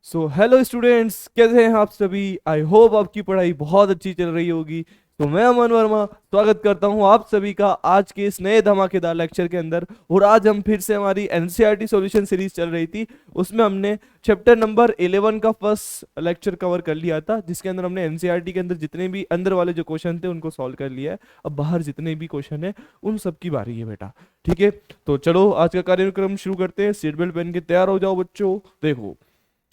So hello students, कैसे हैं आप सभी। आई होप आपकी पढ़ाई बहुत अच्छी चल रही होगी। तो मैं अमन वर्मा स्वागत करता हूं आप सभी का आज के इस नए धमाकेदार लेक्चर के अंदर। और आज हम फिर से हमारी एनसीईआरटी सॉल्यूशन सीरीज चल रही थी। उसमें हमने चैप्टर नंबर 11 का फर्स्ट लेक्चर कवर कर लिया था, जिसके अंदर हमने एनसीईआरटी के अंदर जितने भी अंदर वाले जो क्वेश्चन थे उनको सॉल्व कर लिया है। अब बाहर जितने भी क्वेश्चन है उन सब की बारी है बेटा। ठीक है, तो चलो आज का कार्यक्रम शुरू करते हैं। सीट बेल्ट पहन के तैयार हो जाओ बच्चों। देखो,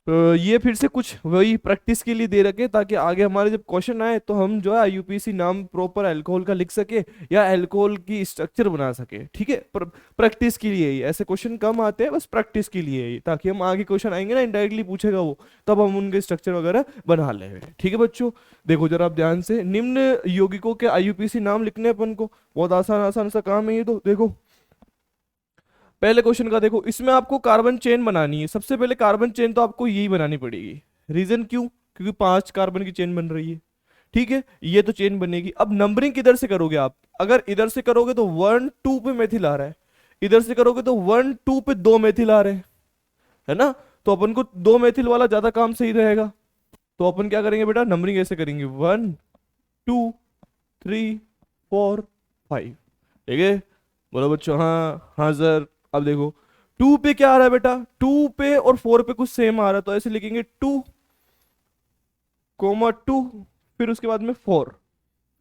ये फिर से कुछ वही प्रैक्टिस के लिए दे रखे ताकि आगे हमारे जब क्वेश्चन आए तो हम जो है यूपीएससी नाम प्रॉपर अल्कोहल का लिख सके या अल्कोहल की स्ट्रक्चर बना सके। ठीक है, पर प्रैक्टिस के लिए ही ऐसे क्वेश्चन कम आते हैं, बस प्रैक्टिस के लिए ही, ताकि हम आगे क्वेश्चन आएंगे ना इनडायरेक्टली पूछेगा वो, तब हम उनके स्ट्रक्चर वगैरह बना ले। ठीक है बच्चों, देखो जरा आप ध्यान से, निम्न यौगिकों के आईयूपीएसी नाम लिखने अपन को, बहुत आसान आसान सा काम है ये। तो देखो पहले क्वेश्चन का देखो, इसमें आपको कार्बन चेन बनानी है। सबसे पहले कार्बन चेन तो आपको यही बनानी पड़ेगी। रीजन क्यों? क्योंकि 5 कार्बन की चेन बन रही है। ठीक है, ये तो चेन बनेगी। अब नंबरिंग किधर से करोगे आप? अगर इधर से करोगे तो 1 2 पे मेथिल आ रहा है, इधर से करोगे तो 1 2 पे 2 मेथिल आ रहे हैं, है ना। तो अपन को 2 मेथिल वाला ज्यादा काम सही रहेगा। तो अपन क्या करेंगे बेटा, नंबरिंग ऐसे करेंगे, 1 2 3 4 5। ठीक है, बोलो बच्चों हाँ हाँ सर। अब देखो 2 पे क्या आ रहा है बेटा, 2 पे और 4 पे कुछ सेम आ रहा है, तो ऐसे लिखेंगे 2 2, फिर उसके बाद में 4,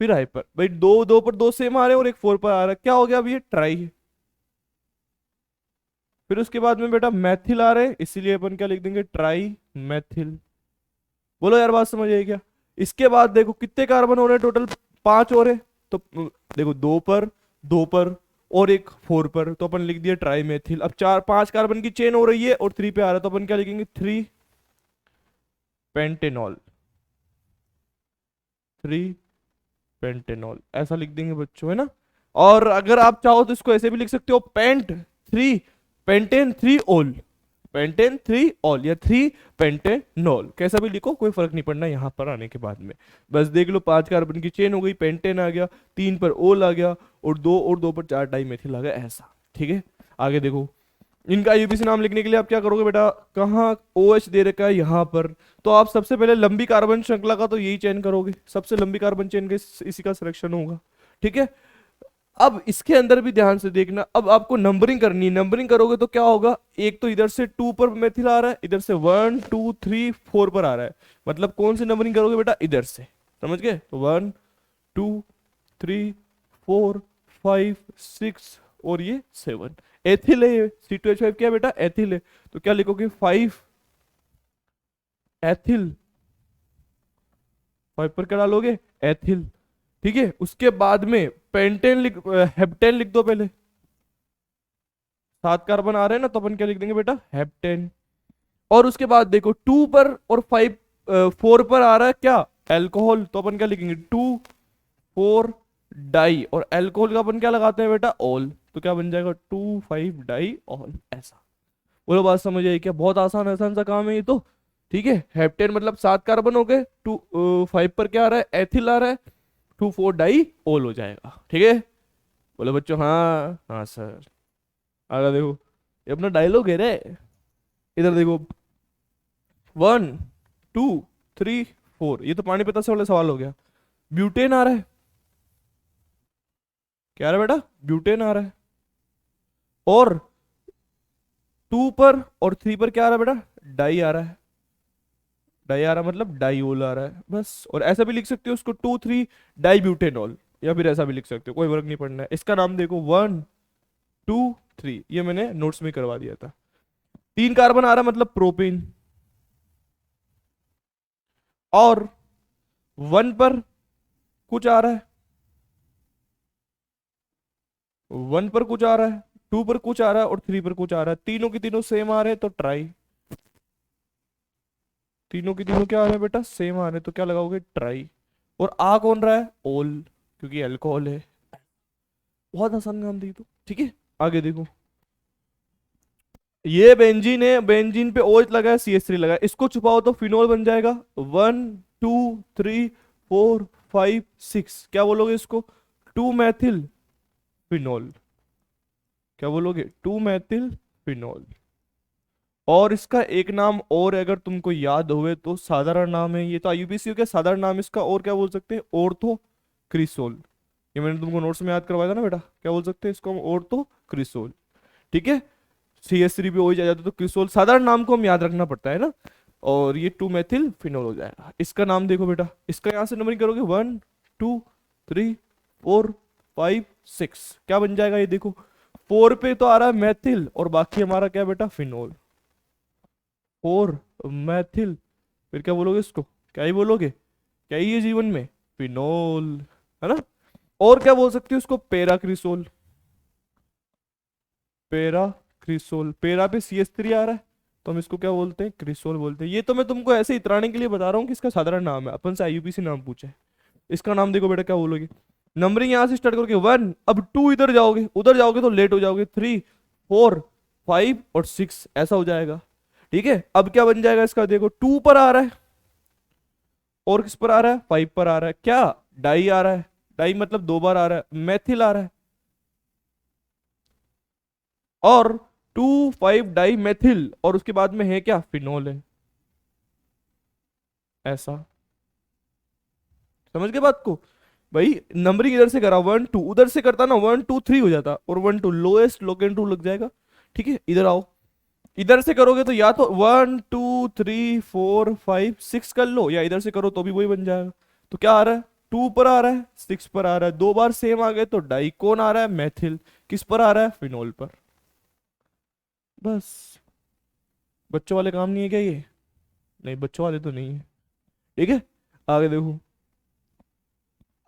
फिर हाइपर। भाई दो दो पर दो सेम आ रहे हैं और एक 4 पर आ रहा है, क्या हो गया? अब ये ट्राई है। फिर उसके बाद में बेटा मैथिल आ रहे हैं, इसीलिए अपन क्या लिख देंगे, ट्राई मैथिल। बोलो यार बात समझ आई क्या? इसके बाद देखो कितने कार्बन हो रहे हैं टोटल, 5 हो रहे हैं। तो देखो 2 पर 2 पर और एक 4 पर, तो अपन लिख दिया ट्राई मेथिल। अब 4 5 कार्बन की चेन हो रही है और 3 पे आ रहा है, तो अपन क्या लिखेंगे, 3 पेंटेनॉल। 3 पेंटेनॉल ऐसा लिख देंगे बच्चों, है ना। और अगर आप चाहो तो इसको ऐसे भी लिख सकते हो, पेंटेन 3 ओल, पेंटेन 3 ऑल या 3 पेंटेनॉल, कैसा भी लिखो कोई फर्क नहीं पड़ना यहाँ पर आने के बाद में। बस देख लो 5 कार्बन की चेन हो गई, पेंटेन आ गया, 3 पर ओल आ गया, और 2 पर 4 डाई मेथिल आ गया, ऐसा। ठीक है, आगे देखो, इनका यूपीसी नाम लिखने के लिए आप क्या करोगे बेटा, कहाँ ओ एच दे रखा है यहाँ पर, तो आप सबसे पहले लंबी कार्बन श्रृंखला का तो यही चयन करोगे, सबसे लंबी कार्बन चेन के इसी का सिलेक्शन होगा। ठीक है, अब इसके अंदर भी ध्यान से देखना, अब आपको नंबरिंग करनी है। नंबरिंग करोगे तो क्या होगा, एक तो इधर से 2 पर मेथिल आ रहा है, इधर से 1 2 3 4 पर आ रहा है, मतलब कौन सी नंबरिंग करोगे बेटा, इधर से। समझ गए? तो 1 2 3 4 5 6 और ये 7 एथिल है, ये C2H5 क्या है बेटा, एथिल है। तो क्या लिखोगे, 5 एथिल। 5 पर क्या डालोगे, एथिल। ठीक है, उसके बाद में पेंटेन लिख, हेप्टेन लिख दो पहले। 7 कार्बन आ रहे हैं ना, तो अपन क्या लिख देंगे बेटा, हेप्टेन। और उसके बाद देखो 2 पर और 4 पर आ रहा है क्या, अल्कोहल, तो अपन क्या लिखेंगे, 2 4 डाई, और अल्कोहल का अपन क्या लगाते हैं बेटा, ऑल, तो क्या बन जाएगा, 2 5 डाई ऑल, ऐसा। बोलो बात समझ आई क्या? बहुत आसान आसान सा काम है ये तो। ठीक है, हेप्टेन मतलब 7 कार्बन हो गए, 2 5 पर क्या आ रहा है, एथिल आ रहा है, 2 4 डाई ऑल हो जाएगा। ठीक है, बोलो बच्चों हाँ हाँ सर। अगर देखो ये अपना डायलॉग है रे, इधर देखो, 1 2 3 4, ये तो पानीपत से वाला सवाल हो गया। ब्यूटेन आ रहा है, क्या आ रहा है बेटा, ब्यूटेन आ रहा है। और 2 पर और 3 पर क्या आ रहा है बेटा, डाई आ रहा है। डाई आ रहा है मतलब डाईओल आ रहा है, बस। और ऐसा भी लिख सकते हो उसको, 2 3 डाई ब्यूटेनॉल, या फिर ऐसा भी लिख सकते हो, कोई फर्क नहीं पड़ना है। इसका नाम देखो, 1 2 3, ये मैंने नोट्स में करवा दिया था। 3 कार्बन आ रहा है मतलब प्रोपेन। और 1 पर कुछ आ रहा है, 1 पर कुछ आ रहा है, 2 पर कुछ आ रहा है और 3 पर कुछ आ रहा है, तीनों की तीनों सेम आ रहे हैं, तो ट्राई। तीनों की तीनों क्या आ रहे हैं बेटा, सेम आ रहे हैं, तो क्या लगाओगे, ट्राई। और आ कौन रहा है, ओल, क्योंकि अल्कोहल है। बहुत आसान काम दी तो। ठीक है, आगे देखो, ये बेंजीन है, बेंजीन पे OH लगा है, CH3 लगा है, इसको छुपाओ तो फिनोल बन जाएगा। 1 2 3 4 5 6, क्या बोलोगे इसको, 2 मैथिल फिनोल। क्या बोलोगे, 2 मैथिल फिनोल। और इसका एक नाम और अगर तुमको याद हुए तो साधारण नाम है, ये तो आईयूपीएसी हो गया, साधारण नाम इसका और क्या बोल सकते हैं, ऑर्थो क्रिसोल। ये मैंने तुमको नोट्स में याद करवाया था ना बेटा, क्या बोल सकते हैं इसको हम, ऑर्थो क्रिसोल। ठीक है, CS3 भी हो ही जाता तो क्रिसोल, साधारण नाम को हम याद रखना पड़ता है ना। और ये 2 मेथिल फिनोल हो जाएगा। इसका नाम देखो बेटा, इसका यहाँ से नंबरिंग करोगे 1 2 3 4 5 6, क्या बन जाएगा ये देखो, 4 पे तो आ रहा है मैथिल और बाकी हमारा क्या बेटा, फिनोल। 4 मैथिल, फिर क्या बोलोगे इसको, क्या ही बोलोगे, क्या ही है जीवन में, फिनोल, है ना। और क्या बोल सकते हो उसको, पेराक्रिसोल। पेराक्रिसोल, पेरा पे CS3 आ रहा है तो हम इसको क्या बोलते हैं, क्रिसोल बोलते हैं। ये तो मैं तुमको ऐसे इतराने के लिए बता रहा हूँ कि इसका साधारण नाम है, अपन से आईयूपीसी नाम पूछे। इसका नाम देखो बेटा, क्या बोलोगे, नंबरिंग यहां से स्टार्ट करोगे 1, अब 2 इधर जाओगे, उधर जाओगे तो लेट हो जाओगे, 3 4 5 और 6 ऐसा हो जाएगा। ठीक है, अब क्या बन जाएगा इसका देखो, 2 पर आ रहा है और किस पर आ रहा है, 5 पर आ रहा है, क्या डाई आ रहा है, डाई मतलब 2 बार आ रहा है, मैथिल आ रहा है, और 2 5 डाई मैथिल, और उसके बाद में है क्या, फिनोल है। ऐसा, समझ गए बात को। भाई नंबरिंग इधर से करा 1 2, उधर से करता ना 1 2 3 हो जाता, और 1 2 लोएस्ट लोकेंड 2 लग जाएगा। ठीक है, इधर आओ, इधर से करोगे तो या तो 1 2 3 4 5 6 कर लो, या इधर से करो तो भी वही बन जाएगा। तो क्या आ रहा है, 2 पर आ रहा है, 6 पर आ रहा है, 2 बार सेम आ गए तो डाई कौन आ रहा है, मैथिल, किस पर आ रहा है, फिनोल पर। बस, बच्चों वाले काम नहीं है क्या ये, नहीं बच्चों वाले तो नहीं है। ठीक है, आगे देखो,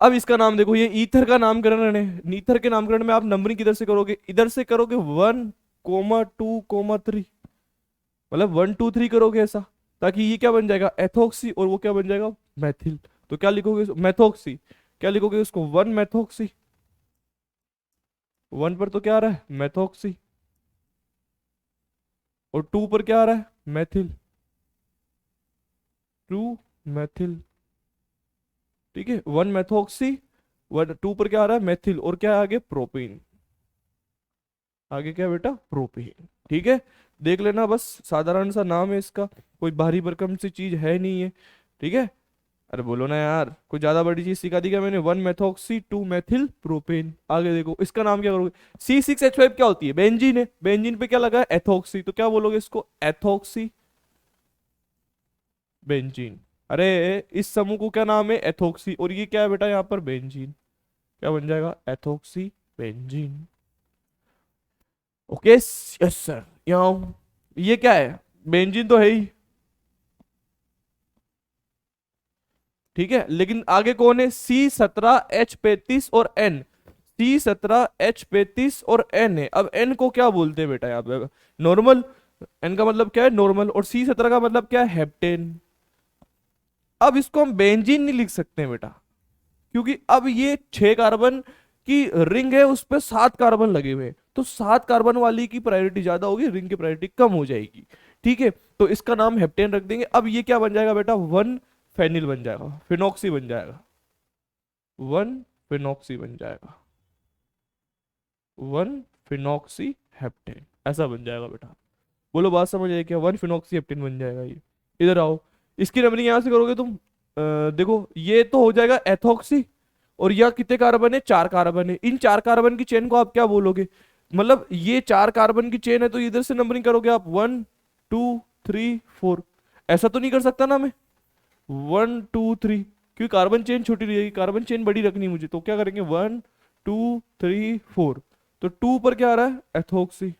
अब इसका नाम देखो, ये ईथर का नामकरण है। ईथर के नामकरण में आप नंबरिंग किधर से करोगे, इधर से करोगे 1 2 3, मतलब 1 2 3 करोगे ऐसा, ताकि ये क्या बन जाएगा, एथोक्सी, और वो क्या बन जाएगा, मैथिल। तो क्या लिखोगे, मैथोक्सी, क्या लिखोगे उसको, 1 मैथोक्सी। 1 पर तो क्या आ रहा है, मैथोक्सी, और 2 पर क्या आ रहा है, मैथिल, 2 मैथिल। ठीक है, 1 मैथोक्सी, 1 2 पर क्या आ रहा है, मैथिल, और क्या है आगे, प्रोपीन। आगे क्या है बेटा, प्रोपीन। ठीक है, देख लेना, बस साधारण सा नाम है इसका, कोई भारी भरकम सी चीज है नहीं है। ठीक है, अरे बोलो ना यार, कोई ज्यादा बड़ी चीज सिखा दी क्या मैंने, 1 मैथोक्सी 2 मैथिल प्रोपेन। आगे देखो, इसका नाम क्या करोगे, C6H5 क्या होती है, बेंजीन है, बेंजीन पे क्या लगा है, एथोक्सी, तो क्या बोलोगे इसको, एथोक्सी बेंजीन। अरे इस समूह को क्या नाम है, एथोक्सी, और ये क्या है बेटा यहाँ पर, बेंजीन, क्या बन जाएगा, ethoxy benzene. Okay, yes sir, यहाँ ये क्या है, बेंजीन तो है ही। ठीक है, लेकिन आगे कौन है, C17H35 और N, C17H35 और N है। अब N को क्या बोलते हैं बेटा यहाँ पे, नॉर्मल, N का मतलब क्या है, नॉर्मल, और C17 का मतलब क्या है, हेप्टेन। अब इसको हम बेंजीन नहीं लिख सकते हैं बेटा, क्योंकि अब ये 6 कार्बन की रिंग है, उस पर 7 कार्बन लगे हुए हैं, तो 7 कार्बन वाली की प्रायोरिटी ज्यादा होगी, रिंग की प्रायोरिटी कम हो जाएगी। ठीक है, तो इसका नाम हेप्टेन रख देंगे। अब ये क्या बन जाएगा बेटा, 1 फेनिल बन जाएगा, फिनॉक्सी बन जाएगा, 1 फिनॉक्सी बन जाएगा, 1 फिनॉक्सी हेप्टेन, ऐसा बन जाएगा बेटा। बोलो बात समझ आई क्या, 1 फिनॉक्सी हेप्टेन बन जाएगा ये। इधर आओ, इसकी नंबरिंग यहां से करोगे तुम, देखो ये तो हो जाएगा एथॉक्सी, और यह कितने कार्बन है, 4 कार्बन है, इन 4 कार्बन की चेन को आप क्या बोलोगे, मतलब ये 4 कार्बन की चेन है तो इधर से नंबरिंग करोगे आप 1 2 3 4, ऐसा तो नहीं कर सकता ना मैं, 1 2 3, क्योंकि कार्बन चेन छोटी रहेगी, कार्बन चेन बड़ी रखनी है मुझे, तो क्या करेंगे 1 2 3 4, तो 2 पर क्या आ रहा है, एथोक्सी,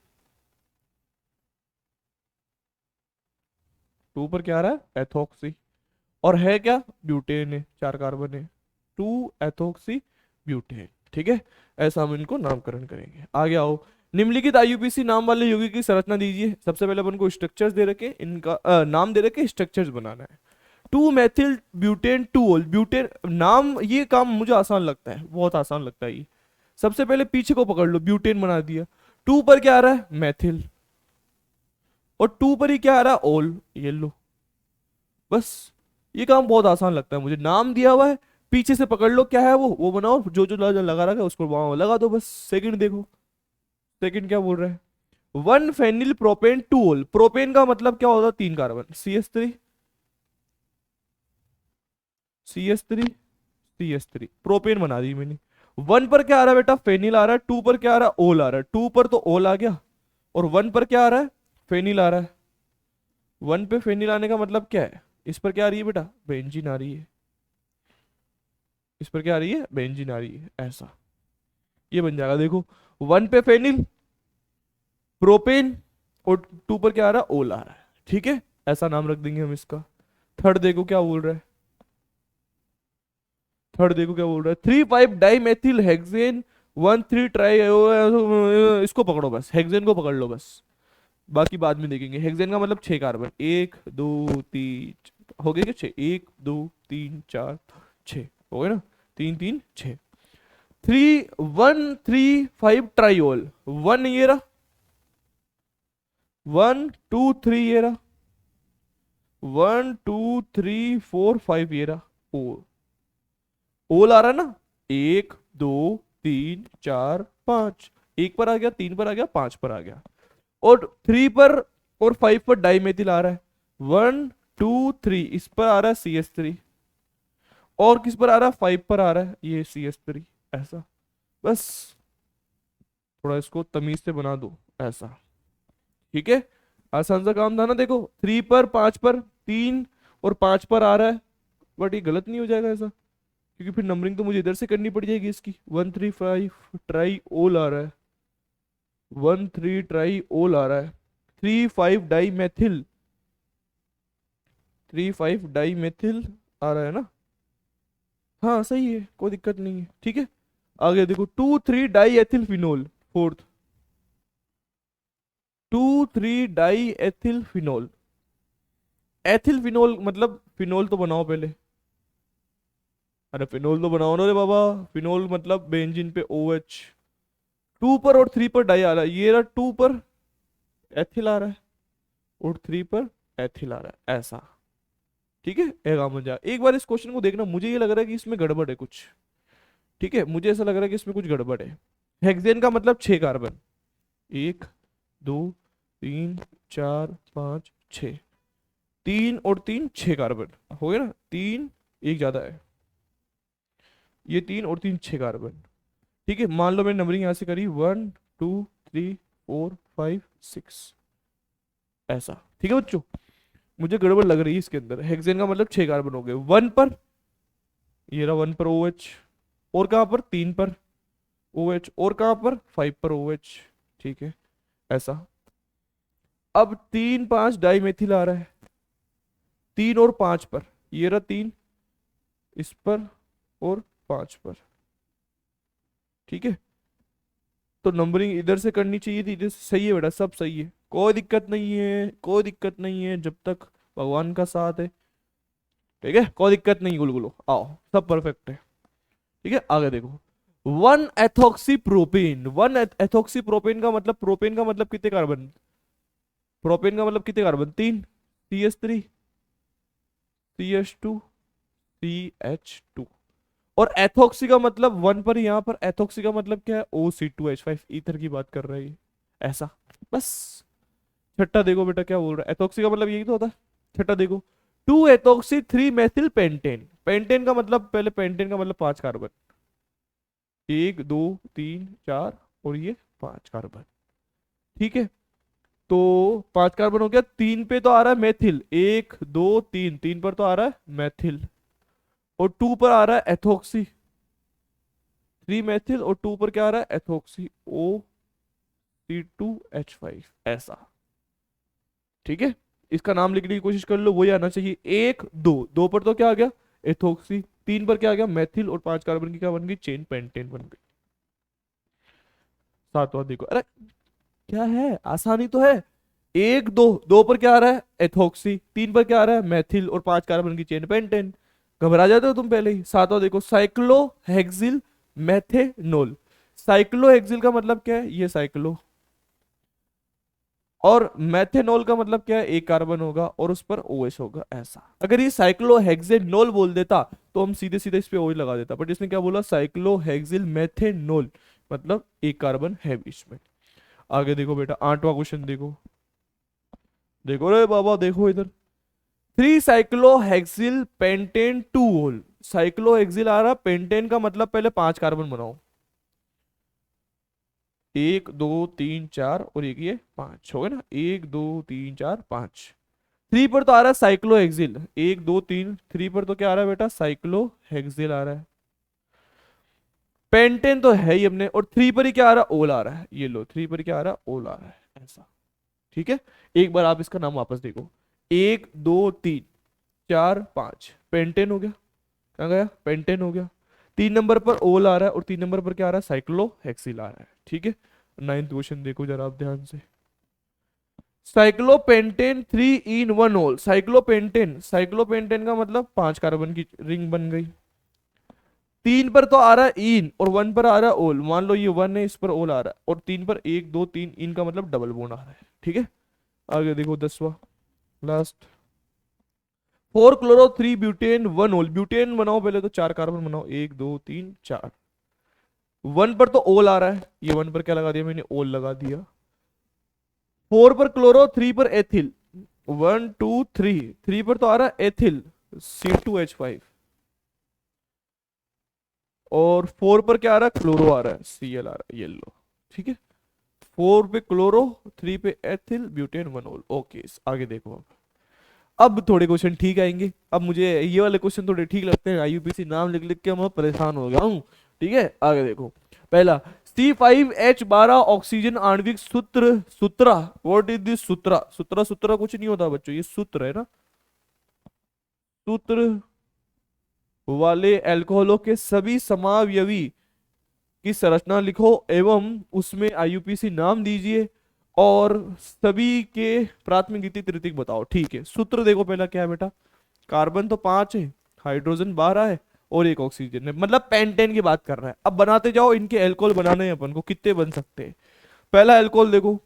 2 पर क्या आ रहा है, एथोक्सी, और है क्या, ब्यूटेन है, 4 कार्बन है, 2 एथोक्सी ब्यूटेन। ठीक है, ऐसा हम इनको नामकरण करेंगे। आगे आओ, निम्नलिखित आईयूपीसी नाम वाले यौगिक की संरचना दीजिए। सबसे पहले अपन को स्ट्रक्चर्स दे रखे, इनका नाम दे रखे, स्ट्रक्चर्स बनाना है। 2 मेथिल ब्यूटेन 2 ब्यूटेन, नाम ये काम मुझे आसान लगता है, बहुत आसान लगता है ये। सबसे पहले पीछे को पकड़ लो, ब्यूटेन बना दिया, 2 पर क्या आ रहा है, मैथिल, और 2 पर ही क्या आ रहा है, ओल, ये लो। बस, ये काम बहुत आसान लगता है मुझे, नाम दिया हुआ है, पीछे से पकड़ लो क्या है वो बनाओ, जो जो लगा रखा है उसको वहां लगा दो, बस। सेकंड देखो, सेकंड क्या बोल रहा है, one phenyl propane two ol, propane का मतलब क्या होता है, 3 carbon, CH3 CH3 CH3, propane बना दी मैंने। 1 पर क्या आ रहा है बेटा, फेनिल आ रहा है, 2 पर क्या आ रहा है, ओल आ रहा है, 2 पर तो ओल आ गया, और 1 पर क्या आ रहा है, फेनिल आ रहा है। 1 पे फेनिल आने का मतलब क्या है, इस पर क्या आ रही है बेटा, बेंजीन आ रही है, इस पर क्या आ रही है, बेंजीन आ रही है, ऐसा ये बन जाएगा। देखो 1 पे फेनिल प्रोपेन, और 2 पर क्या आ रहा है, ओल आ रहा है, ठीक है, ऐसा नाम रख देंगे हम इसका। थर्ड देखो क्या बोल रहा है, थर्ड देखो क्या बोल रहा है, 3,5 डाई मेथिल हेक्सेन 1,3 ट्राई, इसको पकड़ो बस, हेक्सेन को पकड़ लो बस, बाकी बाद में देखेंगे। हेक्सेन का मतलब 6 कार्बन, 1 2 3, हो गए क्या 6, 1 2 3 4 6, हो गए ना, 3 3 6, 3,1,3,5 ट्राइओल, 1 ये रहा, 1 2 3 ये रहा, 1 2 3 4 5 ये रहा, ओ ओल आ रहा है ना, 1 2 3 4 5, 1 पर आ गया, 3 पर आ गया, 5 पर आ गया, और 3 पर और 5 पर डाइमेथिल आ रहा है, 1 2 3, इस पर आ रहा है CH3, और किस पर आ रहा है, 5 पर आ रहा है ये CH3, ऐसा बस, थोड़ा इसको तमीज से बना दो ऐसा, ठीक है, आसान सा काम था ना। देखो 3 पर 5 पर 3 और 5 पर आ रहा है, बट ये गलत नहीं हो जाएगा ऐसा, क्योंकि फिर नंबरिंग तो मुझे इधर से करनी पड़ जाएगी इसकी। 1 3 5 ट्राई ओल आ रहा है, 1 3 ट्राई ओल आ रहा है, 3 5 डाई मेथिल, 3 5 डाई मेथिल आ रहा है ना, हाँ सही है, कोई दिक्कत नहीं है, ठीक है। आगे देखो 2 3 die ethyl phenol, fourth, 2 3 die ethyl phenol, ethyl phenol मतलब फिनोल तो बनाओ पहले, अरे फिनोल तो बनाओ ना रे बाबा, फिनोल मतलब बेंजीन पे OH, 2 पर और 3 पर डाई आ रहा है, ये रहा 2 पर एथिल आ रहा है, और 3 पर एथिल आ रहा है, ऐसा, ठीक है। एक काम हो जाए, एक बार इस क्वेश्चन को देखना, मुझे ये लग रहा है कि इसमें गड़बड़ है कुछ, ठीक है, मुझे ऐसा लग रहा है कि इसमें कुछ गड़बड़ है। हेक्सेन का मतलब 6 कार्बन, 1 2 3 4 5 6, 3 और 3 6 कार्बन, हो गया ना, 3 एक ज्यादा है, ये 3 और 3 6 कार्बन, ठीक है। मान लो मैंने नंबरिंग यहाँ से करी 1 2 3 4 5 6, ऐसा, ठीक है बच्चों। मुझे गड़बड़ लग रही है इसके अंदर, हेक्सेन का मतलब 6 कार्बन हो गए, 1 पर, ये रहा 1 पर OH, और कहाँ पर 3 पर OH, और कहाँ पर 5 पर OH, ठीक है, ऐसा। अब 3 5 डाई मेथिल आ रहा है, 3 और 5 पर, ये रहा 3 इस पर और 5 पर, ठीक है। तो नंबरिंग इधर से करनी चाहिए थी, इधर से सही है बेटा, सब सही है, कोई दिक्कत नहीं है, कोई दिक्कत नहीं है, जब तक भगवान का साथ है, ठीक है, कोई दिक्कत नहीं, गुलगुलो आओ, सब परफेक्ट है, ठीक है। आगे देखो 1 एथॉक्सी प्रोपेन, 1 एथॉक्सी प्रोपेन का मतलब, प्रोपेन का मतलब कितने कार्बन, प्रोपेन का मतलब कितने कार्बन, 3, CH3 CH2 CH2, और एथॉक्सी का मतलब 1 पर, यहां पर एथॉक्सी का मतलब क्या है, OC2H5, ईथर की बात कर रही है, ऐसा बस। छठा देखो बेटा क्या बोल रहा है, एथॉक्सी का मतलब यही तो होता है। छठा देखो 2 एथॉक्सी 3 मेथिल पेंटेन, पेंटेन का मतलब, पहले पेंटेन का मतलब 5 कार्बन, 1 2 3 4 और ये 5 कार्बन, ठीक है। तो 5 कार्बन हो गया, 3 पे तो आ रहा है मेथिल, 1 2 3, 3 पर तो आ रहा है मेथिल, और 2 पर आ रहा है एथॉक्सी 3 मेथिल, और 2 पर क्या आ रहा है, एथॉक्सी OC2H5, ऐसा, ठीक है। इसका नाम लिखने की कोशिश कर लो, वही आना चाहिए, 1 2, 2 पर तो क्या आ गया, एथॉक्सी, 3 पर क्या आ गया, मेथिल, और 5 कार्बन की क्या बन गई, चेन पेंटेन बन गई। सातवां देखो, अरे क्या है, आसानी तो है, 1 2, 2 पर क्या आ रहा है, एथॉक्सी, 3 पर क्या आ रहा है, मेथिल, और 5 कार्बन की चेन पेंटेन, घबरा जाते हो तुम पहले ही। सातवां देखो साइक्लोहेक्सिल मेथेनोल, साइक्लोहेक्सिल का मतलब क्या है, ये साइक्लो, और मेथेनॉल का मतलब क्या है, एक कार्बन होगा और उस पर OH होगा, ऐसा। अगर ये साइक्लोहेक्सेनोल बोल देता तो हम सीधे सीधे इस पे OH लगा देता, बट इसने क्या बोला, साइक्लोहेक्सिल मेथेनोल, मतलब एक कार्बन है बीच में। आगे देखो बेटा, 8वां क्वेश्चन देखो। देखो रे बाबा, देखो इधर। 3 साइक्लोहेक्सिल पेंटेन 2 होल। साइक्लोहेक्सिल आ रहा, पेंटेन का मतलब पहले 5 कार्बन बनाओ। 1 2 3 4 और एक ये 5 हो गए ना, 1 2 3 4 5। 3 पर तो आ रहा है साइक्लोहेक्सिल, 1 2 3, 3 पर तो क्या आ रहा है बेटा, साइक्लोहेक्सिल आ रहा है। पेंटेन तो है ही अपने, और 3 पर ही क्या आ रहा है, ओल आ रहा है। ये लो, 3 पर क्या आ रहा है, ओल आ रहा है ऐसा। ठीक है, एक बार आप इसका नाम वापस देखो। 1 2 3 4 5, पेंटेन हो गया। कहाँ गया, पेंटेन हो गया। 3 नंबर पर ओल आ रहा है, और 3 नंबर पर क्या आ रहा है, साइक्लोहेक्सिल आ रहा है। ठीक है, 9th क्वेश्चन देखो जरा आप ध्यान से। Cyclopentane 3 in 1 whole. Cyclopentane, cyclopentane का मतलब 5 कार्बन की रिंग बन गई। 3 पर तो आ रहा है इन, और 1 पर आ रहा है ओल। मान लो ये 1 है, इस पर ओल आ रहा है, और 3 पर 1 2 3 इन का मतलब डबल बॉन्ड आ रहा है। ठीक है, आगे देखो 10वां लास्ट। 4 क्लोरो 3 ब्यूटेन 1 होल। ब्यूटेन बनाओ पहले तो, 4 कार्बन बनाओ, 1 2 3 4। 1 पर तो ओल आ रहा है, ये 1 पर क्या लगा दिया मैंने, ओल लगा दिया। 4 पर क्लोरो, 3 पर एथिल। 1 2 3, 3 पर तो आ रहा है एथिल, C2H5। और 4 पर क्या आ रहा है, क्लोरो आ रहा है, Cl आ रहा है, येलो। ठीक है, 4 पे क्लोरो, 3 पे एथिल, ब्यूटेन 1 होल। ओके, आगे देखो अब थोड़े क्वेश्चन ठीक आएंगे। अब मुझे ये वाले क्वेश्चन थोड़े ठीक लगते हैं, आईयूपीसी नाम लिख लिख के मैं परेशान हो गया हूँ। ठीक है, आगे देखो। पहला, C5H12 ऑक्सीजन आणविक सूत्र, सूत्रा। व्हाट इज दिस सूत्रा? सूत्रा सूत्रा कुछ नहीं होता बच्चों, ये सूत्र है ना। सूत्र वाले अल्कोहलों के सभी समावयवी की संरचना लिखो, एवं उसमें आईयूपीसी नाम दीजिए, और सभी के प्राथमिक द्वितीयक तृतीयक बताओ। ठीक है, सूत्र देखो पहला क्या है बेटा, कार्बन तो 5 है, हाइड्रोजन 12 है, और एक ऑक्सीजन है, मतलब पेंटेन की बात कर रहा है। अब बनाते जाओ, इनके एल्कोहल बनाने हैं अपन को, कितने बन सकते हैं। पहला एल्कोहल देखो,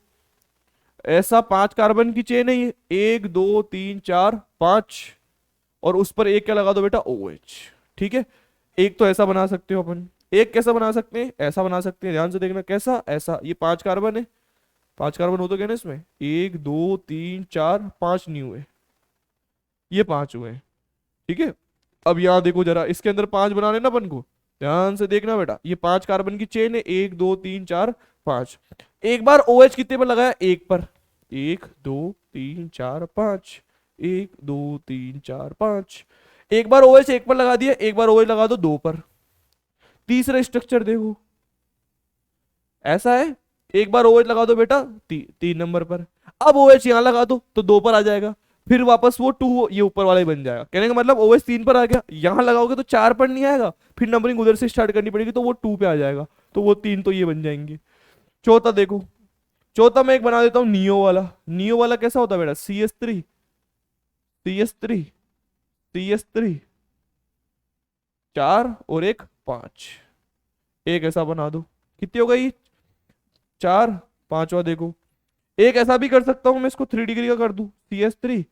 ऐसा 5 कार्बन की चेन है ये, 1 2 3 4 5, और उस पर एक क्या लगा दो बेटा, OH। ठीक है, एक तो ऐसा बना सकते हो अपन। एक कैसा बना सकते हैं, ऐसा बना सकते हैं, ध्यान से देखना कैसा, ऐसा। ये 5 कार्बन है, 5 कार्बन हो तो गया ना इसमें, 1 2 3 4 5 नहीं हुए, ये 5 हुए। ठीक है, अब यहाँ देखो जरा, इसके अंदर 5 बनाने ना अपन को, ध्यान से देखना बेटा। ये 5 कार्बन की चेन है, 1 2 3 4 5। एक बार OH कितने पर लगाया, एक पर, 1 2 3 4 5, 1 2 3 4 5। एक बार OH एक पर लगा दिया, एक बार OH लगा दो 2 पर। तीसरा स्ट्रक्चर देखो, ऐसा है, एक बार OH लगा दो बेटा 3 नंबर पर। अब OH यहां लगा दो तो 2 पर आ जाएगा, फिर वापस वो 2 ये ऊपर वाला ही बन जाएगा। कहने का मतलब OH 3 पर आ गया, यहां लगाओगे तो 4 पर नहीं आएगा, फिर नंबरिंग उधर से स्टार्ट करनी पड़ेगी, तो वो 2 पे आ जाएगा, तो वो 3 तो ये बन जाएंगे। चौथा देखो, चौथा मैं एक बना देता हूँ नियो वाला। नियो वाला कैसा होता है बेटा, CS3, CS3 4 और एक 5, एक ऐसा बना दो। कितनी हो गई, 4। पांचवा देखो, एक ऐसा भी कर सकता हूं मैं, इसको 3 डिग्री का कर दूं, CS3।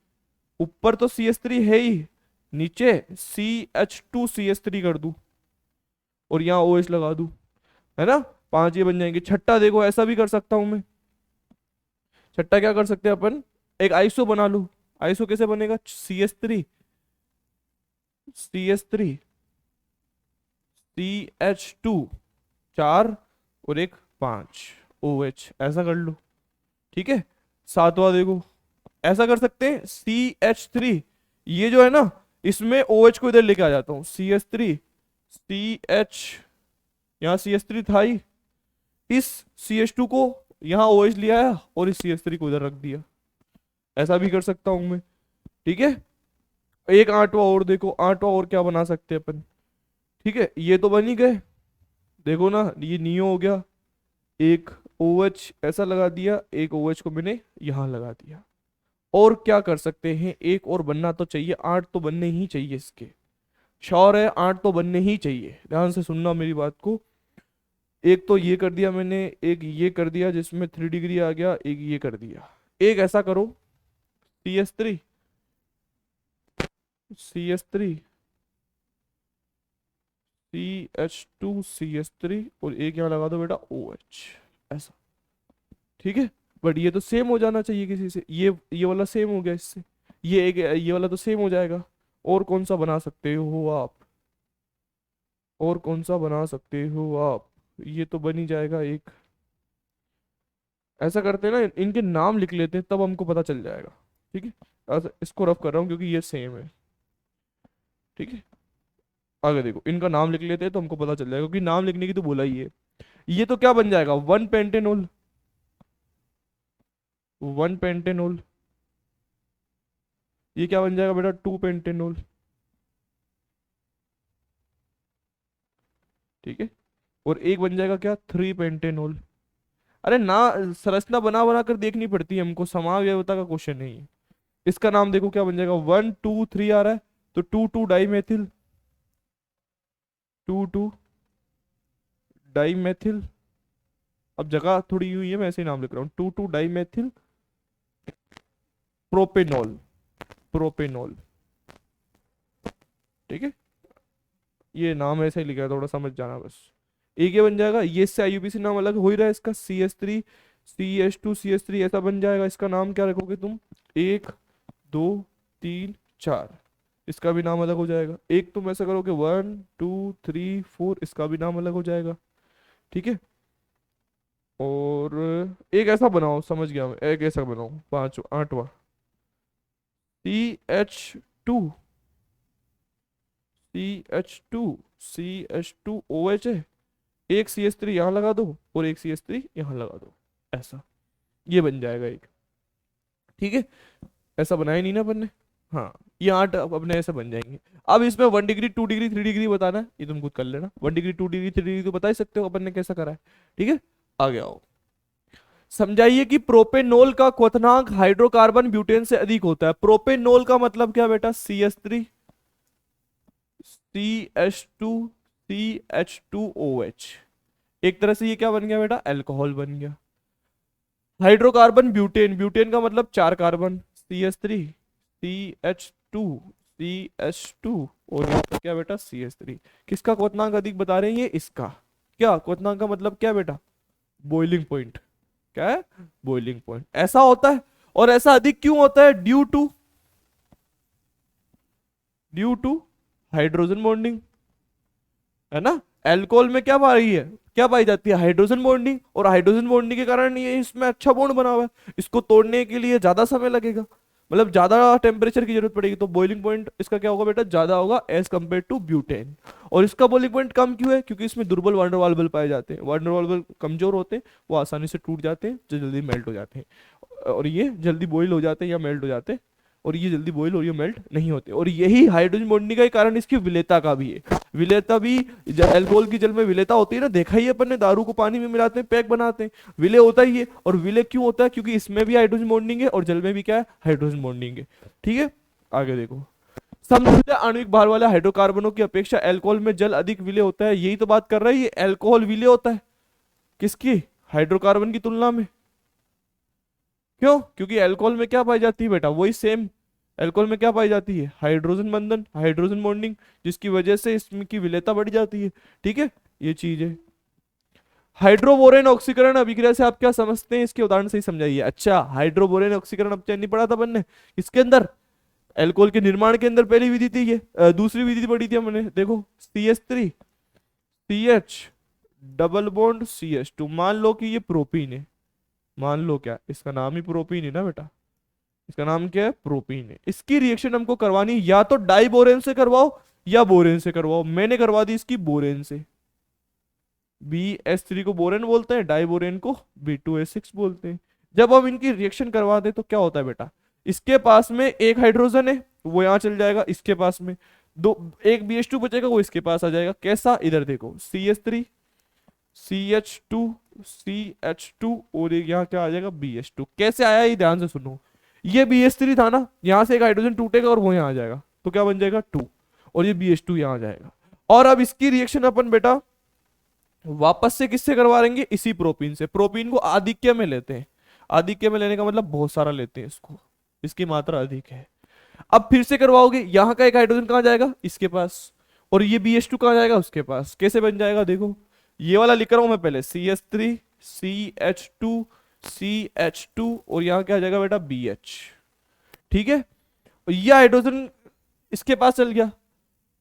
ऊपर तो CS3 है ही, नीचे CH2CS3 कर दूं, और यहाँ OH लगा दूं, है ना। 5 ये बन जाएंगे। छठा देखो, ऐसा भी कर सकता हूं मैं। छठा क्या कर सकते हैं अपन, एक आइसो बना लूं। आइसो कैसे बनेगा, CS3 CH2 4 और एक 5 OH, ऐसा कर लो। ठीक है, सातवां देखो, ऐसा कर सकते हैं, CH3, ये जो है ना, इसमें OH को इधर लेके आ जाता हूँ, CH3 CH, यहाँ CH3 था ही, इस CH2 को यहाँ OH ले आया, और इस CH3 को इधर रख दिया, ऐसा भी कर सकता हूँ मैं। ठीक है, एक आठवां और देखो, आठवां और क्या बना सकते हैं अपन। ठीक है, ये तो बन ही गए, देखो ना, ये नियो हो गया, एक OH ऐसा लगा दिया, एक OH को मैंने यहाँ लगा दिया। और क्या कर सकते हैं, एक और बनना तो चाहिए, 8 तो बनने ही चाहिए इसके, श्योर है 8 तो बनने ही चाहिए, ध्यान से सुनना मेरी बात को। एक तो ये कर दिया मैंने, एक ये कर दिया जिसमें 3 डिग्री आ गया, एक ये कर दिया, एक ऐसा करो, CS3 CS3 CH2 CS3, और एक यहाँ लगा दो बेटा OH, ऐसा। ठीक है, बट ये तो सेम हो जाना चाहिए किसी से, ये वाला सेम हो गया इससे, ये वाला तो सेम हो जाएगा। और कौन सा बना सकते हो आप, और कौन सा बना सकते हो आप, ये तो बन ही जाएगा एक। ऐसा करते हैं ना, इनके नाम लिख लेते हैं तब हमको पता चल जाएगा। ठीक है, इसको रफ कर रहा हूँ क्योंकि ये सेम है। ठीक है, आगे देखो, इनका नाम लिख लेते हैं तो हमको पता चल जाएगा, क्योंकि नाम लिखने की तो बोला ही है। ये तो क्या बन जाएगा, वन पेंटेनोल, वन पेंटेनोल। ये क्या बन जाएगा बेटा, टू पेंटेनोल। ठीक है, और एक बन जाएगा क्या, थ्री पेंटेनोल। अरे ना, संरचना बना बना कर देखनी पड़ती है हमको, समावयवता का क्वेश्चन नहीं है। इसका नाम देखो क्या बन जाएगा, वन टू थ्री आ रहा है, तो two two di methyl, two two di methyl. अब जगह थोड़ी हुई है, मैं ऐसे ही नाम लिख रहा हूँ, two two di methyl propanol, propanol. ठीक है, ये नाम ऐसे ही लिखा है, थोड़ा समझ जाना बस। एक ये बन जाएगा, ये इससे आईयूपीसी नाम अलग हो ही रहा है इसका, CH3 CH2 CH3, ऐसा बन जाएगा। इसका नाम क्या रखोगे तुम, एक, दो, तीन, चार, इसका भी नाम अलग हो जाएगा। एक तुम ऐसा करोगे, वन टू थ्री फोर, इसका भी नाम अलग हो जाएगा। ठीक है, और एक ऐसा बनाओ, समझ गया मैं, एक ऐसा बनाओ, पांचवा आठवां, CH2, CH2 है, एक CH3 यहाँ लगा दो और एक CH3 यहाँ लगा दो, ऐसा ये बन जाएगा एक। ठीक है, ऐसा बनाया नहीं ना अपन ने, हाँ, ये आठ अपने ऐसे बन जाएंगे। अब इसमें 1 डिग्री 2 डिग्री 3 डिग्री बताना है, ये तुम खुद कर लेना, 1 डिग्री 2 डिग्री 3 डिग्री तो बता ही सकते हो अपन ने कैसा करा है। ठीक है, आगे आओ, समझाइए कि प्रोपेनॉल का क्वथनांक हाइड्रोकार्बन ब्यूटेन से अधिक होता है। प्रोपेनॉल का मतलब क्या बेटा, CH3 CH2 CH2OH, एक तरह से ये क्या बन गया बेटा, अल्कोहल बन गया। हाइड्रोकार्बन ब्यूटेन, ब्यूटेन का मतलब चार कार्बन, CH3 CH2 CH2, और यहाँ पर क्या बेटा, CH3। किसका क्वथनांक अधिक बता रहे हैं, ये इसका। क्या क्वथनांक का मतलब क्या बेटा, बॉइलिंग पॉइंट। क्या है, बॉइलिंग पॉइंट। ऐसा होता है, और ऐसा अधिक क्यों होता है, ड्यू टू हाइड्रोजन बॉन्डिंग, है ना। अल्कोहल में क्या पाई है, क्या पाई जाती है, हाइड्रोजन बॉन्डिंग, और हाइड्रोजन बॉन्डिंग के कारण ये इसमें अच्छा बॉन्ड बना हुआ है, इसको तोड़ने के लिए ज्यादा समय लगेगा, मतलब ज्यादा टेम्परेचर की जरूरत पड़ेगी, तो बॉइलिंग पॉइंट इसका क्या होगा बेटा, ज्यादा होगा एज कंपेयर टू ब्यूटेन। और इसका बॉइलिंग पॉइंट कम क्यों है, क्योंकि इसमें दुर्बल वांडर वाल्वल पाए जाते हैं, वांडर वाल्वल कमजोर होते हैं, वो आसानी से टूट जाते हैं, जो जल्दी मेल्ट हो जाते हैं, और ये जल्दी बॉइल हो जाते हैं या मेल्ट हो जाते हैं, और ये जल्दी बॉइल और ये मेल्ट नहीं होते। और यही हाइड्रोजन बॉन्डिंग का ही कारण इसकी विलेयता का भी है। विलेयता भी, अल्कोहल की जल में विलेयता होती है ना, देखा ही है अपन ने, दारू को पानी में मिलाते हैं, पैक बनाते हैं, विलय होता ही है। और विलय क्यों होता है, क्योंकि इसमें भी हाइड्रोजन बॉन्डिंग है और जल में भी क्या है, हाइड्रोजन बॉन्डिंग है। ठीक है, आगे देखो, समतुल्य आणविक भार वाले हाइड्रोकार्बनों की अपेक्षा अल्कोहल में जल अधिक विलय होता है, यही तो बात कर रहा है, ये अल्कोहल विलय होता है किसकी, हाइड्रोकार्बन की तुलना में। क्यों, क्योंकि अल्कोहल में क्या पाई जाती है बेटा, वही सेम, अल्कोहल में क्या पाई जाती है, हाइड्रोजन बंधन, हाइड्रोजन बॉन्डिंग, जिसकी वजह से इसमें की विलेयता बढ़ जाती है। ठीक है, ये चीज है। हाइड्रोबोरेन ऑक्सीकरण अभिक्रिया से आप क्या समझते हैं, इसके उदाहरण से ही समझाइए। अच्छा, हाइड्रोबोरेन ऑक्सीकरण अब नहीं पढ़ा था अपन ने, इसके अंदर अल्कोहल के निर्माण के अंदर पहली विधि थी ये, दूसरी विधि पढ़ी थी हमने, देखो, CH3 CH double bond CH2, मान लो कि ये प्रोपीन है, मान लो, क्या इसका नाम ही प्रोपीन है ना बेटा, इसका नाम क्या है, प्रोपीन है। इसकी रिएक्शन हमको करवानी या तो डाई बोरेन से करवाओ या बोरेन से करवाओ, मैंने करवा दी इसकी बोरेन से, BH3 को बोरेन बोलते हैं, डाई बोरेन को B2S6 बोलते हैं। जब हम इनकी रिएक्शन करवा दे तो क्या होता है बेटा, इसके पास में एक हाइड्रोजन है, वो यहां चल जाएगा, इसके पास में दो, एक BH2 बचेगा, वो इसके पास आ जाएगा। कैसा, इधर देखो, CH3 CH2 CH2, और यहाँ क्या आ जाएगा, BH2। कैसे आया ये ध्यान से सुनो, ये BH3 था ना, यहां से एक हाइड्रोजन टूटेगा और वो यहाँ आ जाएगा, तो क्या बन जाएगा 2, और ये BH2 यहाँ आ जाएगा। और अब इसकी रिएक्शन अपन बेटा वापस से किससे करवा लेंगे, इसी प्रोपीन से। प्रोपीन को आधिक्य में लेते हैं, आधिक्य में लेने का मतलब बहुत सारा लेते हैं इसको, इसकी मात्रा अधिक है। अब फिर से करवाओगे, यहाँ का एक हाइड्रोजन कहाँ जाएगा, इसके पास, और ये BH2 कहाँ जाएगा, उसके पास। कैसे बन जाएगा, देखो, ये वाला लिख रहा हूं मैं पहले, CH3 CH2 CH2 और यहाँ क्या आ जाएगा बेटा BH। ठीक है, और ये हाइड्रोजन इसके पास चल गया,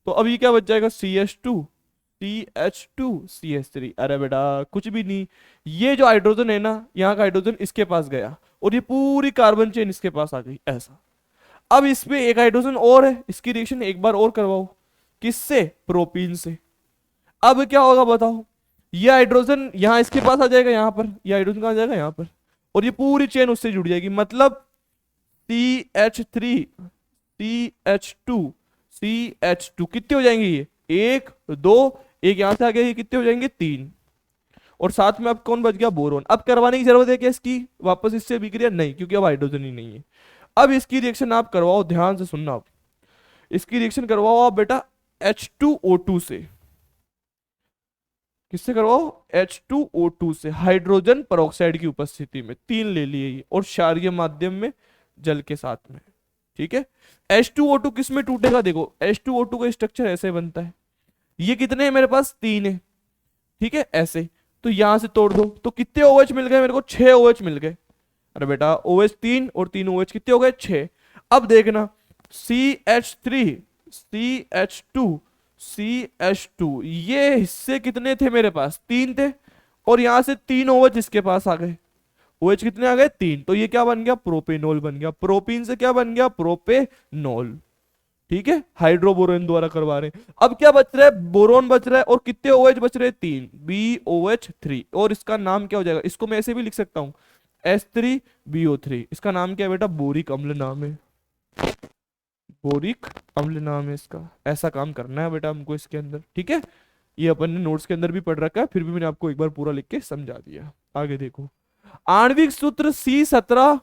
तो अब ये क्या बच जाएगा CH2 अरे बेटा कुछ भी नहीं, ये जो हाइड्रोजन है ना, यहाँ का हाइड्रोजन इसके पास गया और ये पूरी कार्बन चेन इसके पास आ गई ऐसा। अब इसमें एक हाइड्रोजन और है, इसकी रिएक्शन एक बार और करवाओ, किससे? प्रोपीन से। अब क्या होगा बताओ, ये हाइड्रोजन यहाँ इसके पास आ जाएगा, यहाँ पर ये हाइड्रोजन कहाँ आ जाएगा, यहाँ पर, और ये पूरी चेन उससे जुड़ जाएगी, मतलब CH3 CH2 CH2 कितने हो जाएंगे ये? एक, दो, एक यहां से आ गया, ये कितने हो जाएंगे? तीन। और साथ में अब कौन बच गया? बोरोन। अब करवाने की जरूरत है क्या इसकी वापस इससे अभिक्रिया? नहीं, क्योंकि अब हाइड्रोजन ही नहीं है। अब इसकी रिएक्शन आप करवाओ, ध्यान से सुनना, आप इसकी रिएक्शन करवाओ आप बेटा H2O2 से। किससे करवाओ? H2O2 से, हाइड्रोजन पेरोक्साइड की उपस्थिति में। तीन ले लिए ये, और क्षारीय माध्यम में जल के साथ में। ठीक है, H2O2 किस में टूटेगा? देखो H2O2 का स्ट्रक्चर ऐसे बनता है, ये कितने हैं मेरे पास? तीन है। ठीक है, ऐसे, तो यहां से तोड़ दो, तो कितने OH मिल गए मेरे को? 6 OH मिल गए। अरे बेटा OH 3 और 3 OH कितने हो गए? 6। अब देखना, CH3 CH2 CH2, ये हिस्से कितने थे मेरे पास? 3 थे, और यहां से 3 OH इसके पास आ गए। OH कितने आ गए? 3। तो ये क्या बन गया? प्रोपेनॉल बन गया। प्रोपीन से क्या बन गया? प्रोपेनॉल। ठीक है, हाइड्रोबोरोन द्वारा करवा रहे हैं। अब क्या बच रहा है? बोरोन बच रहा है, और कितने OH बच रहे हैं? 3, BOH3। और इसका नाम क्या हो जाएगा? इसको मैं ऐसे भी लिख सकता हूं, H3BO3। इसका नाम क्या है बेटा? बोरिक अम्ल नाम है, बोरिक अम्ल नाम है इसका। ऐसा काम करना है बेटा हमको इसके अंदर। ठीक है, ये अपन ने नोट्स के अंदर भी पढ़ रखा है, फिर भी मैंने आपको एक बार पूरा लिख के समझा दिया। आगे देखो, आणविक सूत्र C17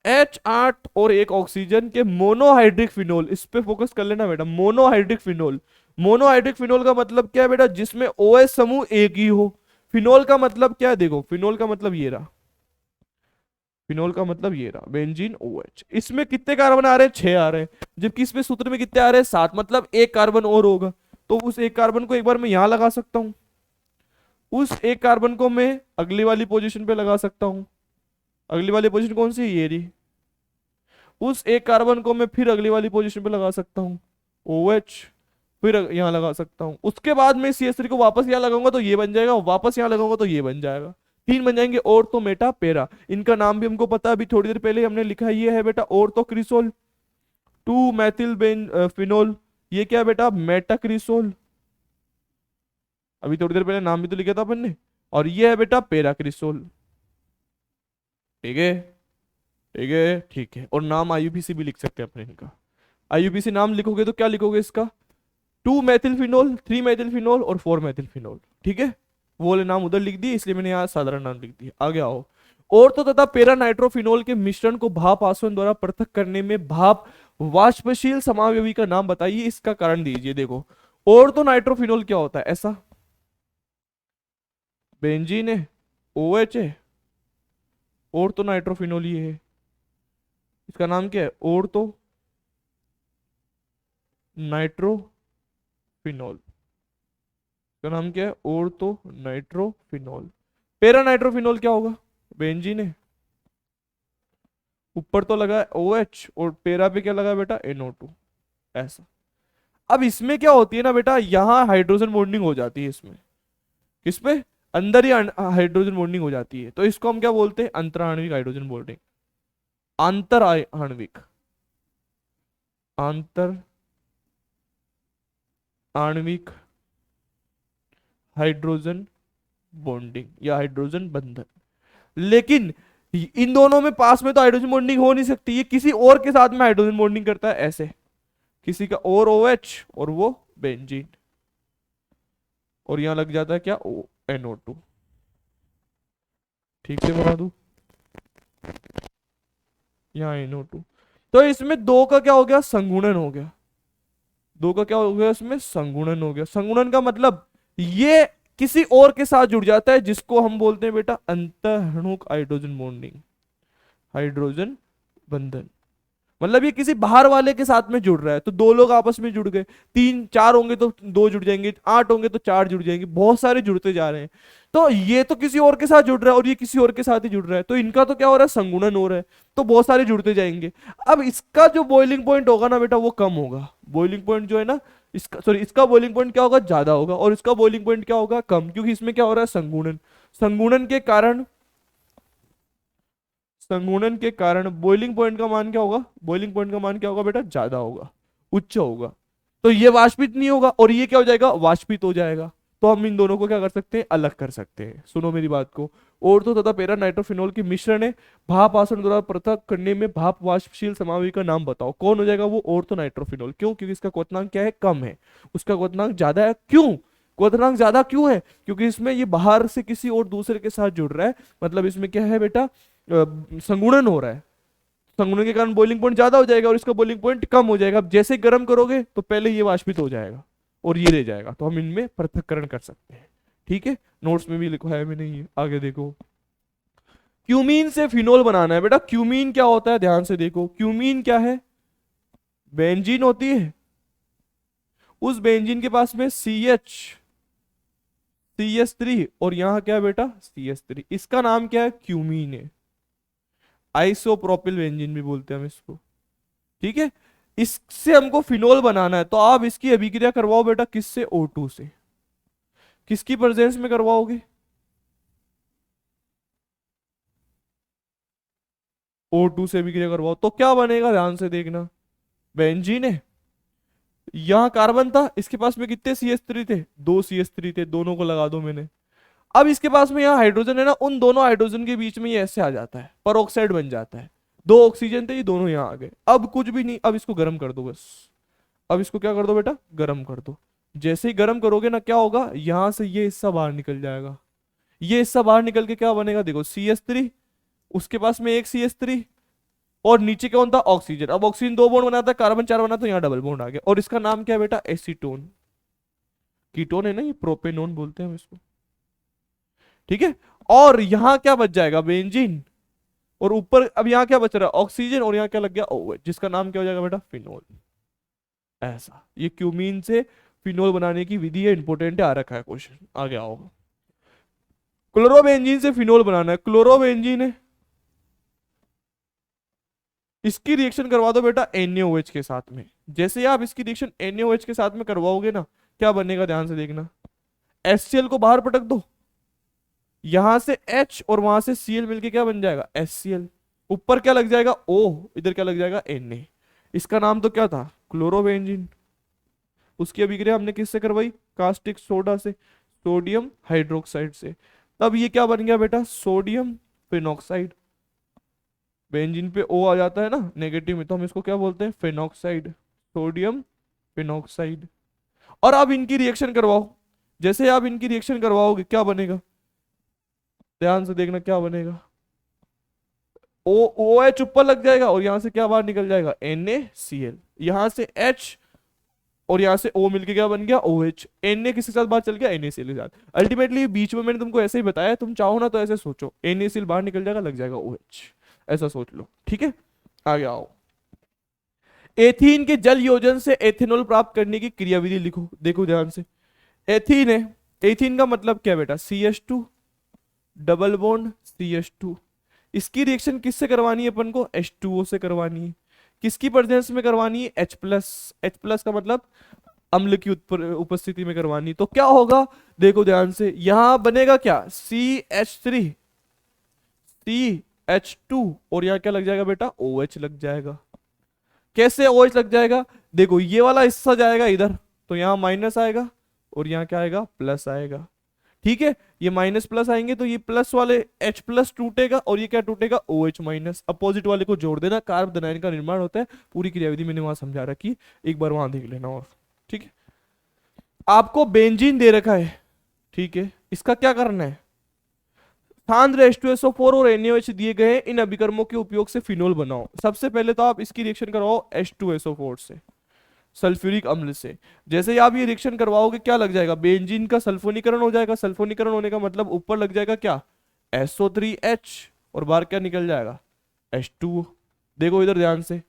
H8 और एक ऑक्सीजन के मोनोहाइड्रिक फिनोल। इस पे फोकस कर लेना बेटा, मोनोहाइड्रिक फिनोल। मोनोहाइड्रिक फिनोल का मतलब क्या है बेटा? जिसमें OH समूह एक ही हो। फिनोल का मतलब क्या है? देखो, फिनोल का मतलब ये रहा, फिनोल का मतलब ये रहा, बेंजीन OH। इसमें कितने कार्बन आ रहे हैं? 6 आ रहे हैं, जबकि इसमें सूत्र में कितने आ रहे हैं? 7। मतलब एक कार्बन और होगा, तो उस एक कार्बन को एक बार मैं यहां लगा सकता हूं, उस एक कार्बन को मैं अगली वाली पोजीशन पे लगा सकता हूं। अगली वाली पोजीशन कौन सी है? ये रही। उस एक कार्बन को मैं फिर अगली वाली पोजीशन पे लगा सकता हूँ, OH, फिर यहाँ लगा सकता हूँ। उसके बाद मैं CH3 को वापस यहाँ लगाऊंगा तो ये बन जाएगा, वापस यहाँ लगाऊंगा तो ये बन जाएगा। 3 बन जाएंगे, और तो मेटा पेरा। इनका नाम भी हमको पता है, अभी थोड़ी देर पहले हमने लिखा है, ये है बेटा और तो क्रिसोल 2 मैथिल बेन फिनोल। ये क्या है बेटा? मेटाक्रिसोल। अभी थोड़ी देर पहले नाम भी तो लिखा था अपन ने। और ये है बेटा पेराक्रिसोल। ठीक है, ठीक है, ठीक है। और नाम IUPAC भी लिख सकते हैं अपने इनका। IUPAC नाम लिखोगे तो क्या लिखोगे इसका? 2 मैथिल फिनोल, 3 मैथिल फिनोल और 4 मैथिल फिनोल। ठीक है, वो वाले नाम उधर लिख दिए, इसलिए मैंने यहाँ साधारण नाम लिख दिया। आगे आओ, और तो तथा पेरा नाइट्रोफिनोल के मिश्रण को भाप आसवन द्वारा पृथक करने में भाप वाष्पशील समावयवी का नाम बताइए, इसका कारण दीजिए। देखो, और तो नाइट्रोफिनोल क्या होता है? ऐसा बेंजीन है, OH है, और तो नाइट्रोफिनोल ये है, इसका नाम क्या है? और तो नाइट्रोफिनोल। इसका नाम क्या है? और तो नाइट्रोफिनोल। पेरा नाइट्रोफिनोल क्या होगा? बेंजीन है, ऊपर तो लगा है OH, और पेरा पे क्या लगा है बेटा? NO2। ऐसा। अब इसमें क्या होती है ना बेटा, यहां हाइड्रोजन बॉन्डिंग हो जाती है इसमें। किस पे? अंदर ही हाइड्रोजन बॉन्डिंग हो जाती है, तो इसको हम क्या बोलते हैं? अंतराणविक हाइड्रोजन बॉन्डिंग। आंतर आणविक, आंतर आणविक हाइड्रोजन बॉन्डिंग या हाइड्रोजन बंधन। लेकिन इन दोनों में पास में तो हाइड्रोजन बॉन्डिंग हो नहीं सकती, ये किसी और के साथ में हाइड्रोजन बॉन्डिंग करता है ऐसे, किसी का और OH और वो बेंजीन, और यहां लग जाता है क्या? NO2। ठीक से बना दू, यहाँ NO2। तो इसमें दो का क्या हो गया? संगुणन हो गया। दो का क्या हो गया? इसमें संगुणन हो गया। संगुणन का मतलब ये किसी और के साथ जुड़ जाता है, जिसको हम बोलते हैं बेटा अंतःणुक हाइड्रोजन बॉन्डिंग, हाइड्रोजन बंधन। मतलब ये किसी बाहर वाले के साथ में जुड़ रहा है, तो दो लोग आपस में जुड़ गए, तीन चार होंगे तो दो जुड़ जाएंगे, आठ होंगे तो चार जुड़ जाएंगे, बहुत सारे जुड़ते जा रहे हैं। तो ये तो किसी और के साथ जुड़ रहा है और ये किसी और के साथ ही जुड़ रहा है, तो इनका तो क्या हो रहा है, संगुणन हो रहा है, तो बहुत सारे जुड़ते जाएंगे। अब इसका जो बॉइलिंग पॉइंट होगा ना बेटा, वो कम होगा। बॉइलिंग पॉइंट जो है ना, इसका सॉरी इसका बॉइलिंग पॉइंट क्या होगा, ज्यादा होगा, और इसका बॉइलिंग पॉइंट क्या होगा, कम, क्योंकि इसमें क्या हो रहा है, संगुणन। संगुणन के कारण, संगुणन के कारण बॉइलिंग पॉइंट का मान क्या होगा, बॉइलिंग पॉइंट का मान क्या होगा बेटा, ज्यादा होगा, उच्च होगा। तो ये वाष्पित नहीं होगा और ये क्या हो जाएगा, वाष्पित हो जाएगा। तो हम इन दोनों को क्या कर सकते हैं, अलग कर सकते हैं। सुनो मेरी बात को, ओर्थो तथा पैरा नाइट्रोफिनॉल की मिश्रण है, भाप आसरण द्वारा पृथक करने में भाप वाष्पशील सामग्री का नाम बताओ। कौन हो जाएगा वो, ओर्थो नाइट्रोफिनॉल। क्यों, क्योंकि इसका क्वथनांक क्या है, कम है, उसका क्वथनांक ज्यादा है। क्यों क्वथनांक ज्यादा क्यों है, क्योंकि इसमें ये बाहर से किसी और दूसरे के साथ जुड़ रहा है, मतलब इसमें क्या है बेटा, संगुणन हो रहा है। संगुणन के कारण बॉइलिंग पॉइंट ज्यादा हो जाएगा और इसका बॉइलिंग पॉइंट कम हो जाएगा। अब जैसे ही गर्म करोगे तो पहले ये वाष्पित हो जाएगा और ये रह जाएगा, तो हम इनमें पृथक्करण कर सकते हैं। ठीक है, नोट्स में भी लिखा है मैंने, ये आगे देखो। क्यूमीन से फिनोल बनाना है बेटा। क्यूमीन क्या होता है, ध्यान से देखो, क्यूमीन क्या है, बेंजीन होती है, उस बेंजीन के पास में CH3 और यहां क्या है बेटा, CH3, इसका नाम क्या है, क्यूमीन है। आइसोप्रोपिल बेंजीन भी बोलते हैं हम इसको। ठीक है, इससे हमको फिनोल बनाना है, तो आप इसकी अभिक्रिया करवाओ बेटा, किससे, O2 से। किसकी प्रेजेंस में करवाओगे, O2 से अभिक्रिया करवाओ, तो क्या बनेगा, ध्यान से देखना। बेंजीन है, यहां कार्बन था, इसके पास में कितने CH3 थे, दो CH3 थे, दोनों को लगा दो मैंने। अब इसके पास में यहाँ हाइड्रोजन है ना, उन दोनों हाइड्रोजन के बीच में ये ऐसे आ जाता है, पर बन जाता है। दो ऑक्सीजन थे, ये दोनों यहाँ आ गए। अब कुछ भी नहीं, अब इसको गर्म कर दो बस। अब इसको क्या कर दो बेटा, गर्म कर दो। जैसे ही गर्म करोगे ना, क्या होगा, यहां से ये हिस्सा बाहर निकल जाएगा। ये हिस्सा बाहर निकल के क्या बनेगा, देखो, CH3, उसके पास में एक CH3, और नीचे कौन था, ऑक्सीजन। अब ऑक्सीजन दो बॉन्ड बनाता है, कार्बन चार बना, तो यहाँ डबल बॉन्ड आ गया, और इसका नाम क्या है बेटा, एसीटोन। कीटोन है ना ये, प्रोपेनोन बोलते हैं हम इसको। ठीक है, और यहां क्या बच जाएगा, बेंजीन, और ऊपर अब यहाँ क्या बच रहा है, ऑक्सीजन, और यहाँ क्या लग गया, OH, जिसका नाम क्या हो जाएगा बेटा, फिनोल। ऐसा ये क्यूमीन से फिनोल बनाने की विधि है, इंपॉर्टेंट है, आ रखा है क्वेश्चन, आगे आओ। क्लोरोबेंजीन से फिनोल बनाना है, क्लोरोबेंजीन है, इसकी रिएक्शन करवा दो बेटा NaOH के साथ में। जैसे ही आप इसकी रिएक्शन NaOH के साथ में करवाओगे ना, क्या बनेगा, ध्यान से देखना। HCl को बाहर पटक दो, यहां से H और वहां से Cl मिलके क्या बन जाएगा, HCl। ऊपर क्या लग जाएगा, O, इधर क्या लग जाएगा, Na। इसका नाम तो क्या था, क्लोरोबेंजीन। उसकी अभिक्रिया हमने किससे करवाई, कास्टिक सोडा से, सोडियम हाइड्रोक्साइड से। तब ये क्या बन गया बेटा, सोडियम फिनॉक्साइड। बेंजीन पे O आ जाता है ना नेगेटिव में, तो हम इसको क्या बोलते हैं, फिनॉक्साइड, सोडियम फिनॉक्साइड। और अब इनकी रिएक्शन करवाओ, जैसे आप इनकी रिएक्शन करवाओगे क्या बनेगा, ध्यान से देखना क्या बनेगा। OH ऊपर लग जाएगा और यहां से क्या बाहर निकल जाएगा, NaCl। यहां से H और यहां से O मिलके क्या बन गया, OH। Na किसके साथ बाहर चल गया, NaCl के साथ। अल्टीमेटली बीच में मैंने तुमको ऐसे ही बताया, तुम चाहो ना तो ऐसे सोचो, NaCl बाहर निकल जाएगा, लग जाएगा OH, ऐसा सोच लो। ठीक है, आगे आओ। एथीन के जल योजन से एथेनॉल प्राप्त करने की क्रियाविधि लिखो। देखो ध्यान से, एथीन है, एथीन का मतलब क्या बेटा, CH2 डबल बॉन्ड CH2। इसकी रिएक्शन किससे करवानी है अपन को, H2O से करवानी है। किसकी प्रेजेंस में करवानी है, H+ का मतलब अम्ल की उपस्थिति में करवानी। तो क्या होगा, देखो ध्यान से, यहां बनेगा क्या, CH2 और यहां क्या लग जाएगा बेटा, OH लग जाएगा। कैसे OH लग जाएगा, देखो ये वाला हिस्सा जाएगा इधर, तो यहां माइनस आएगा और यहां क्या आएगा, प्लस आएगा। ठीक है, ये माइनस प्लस आएंगे तो ये प्लस वाले H+ टूटेगा और ये क्या टूटेगा, OH-। अपोजिट वाले को जोड़ देना, कार्बन आयन का निर्माण होता है। पूरी क्रियाविधि मैंने वहां समझा रखी, एक बार वहां देख लेना। और ठीक है, आपको बेंजीन दे रखा है, ठीक है, इसका क्या करना है, सांद्र H2SO4 और NaOH दिए गए हैं, इन अभिकर्मों के उपयोग से फिनोल बनाओ। सबसे पहले तो आप इसकी रिएक्शन करवाओ H2SO4 से, सल्फ्यूरिक अम्ल से। जैसे ही आप ये रिएक्शन करवाओगे क्या लग जाएगा, बेंजीन का सल्फोनीकरण हो जाएगा। सल्फोनीकरण होने का मतलब ऊपर लग जाएगा क्या, SO3H, और बाहर क्या निकल जाएगा, H2O। देखो इधर ध्यान से,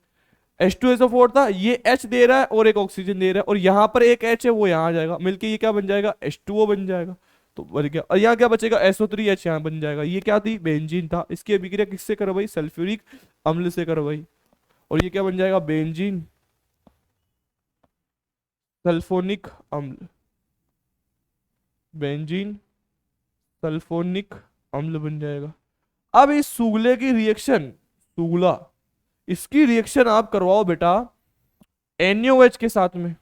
H2SO4 था, ये H दे रहा है और एक ऑक्सीजन दे रहा है, और यहाँ पर एक H है वो यहाँ आ जाएगा, मिलके ये क्या बन जाएगा, H2O बन जाएगा। तो बन गया, और यहाँ क्या बचेगा, SO3H यहाँ बन जाएगा। ये क्या थी, बेंजीन था। इसकी अभिक्रिया किससे करवाई, सल्फ्यूरिक अम्ल से करवाई, और ये क्या बन जाएगा, बेंजीन सल्फोनिक अम्ल, बेंजीन सल्फोनिक अम्ल बन जाएगा। अब इस सुगले की रिएक्शन, सुगला, इसकी रिएक्शन आप करवाओ बेटा NaOH के साथ में।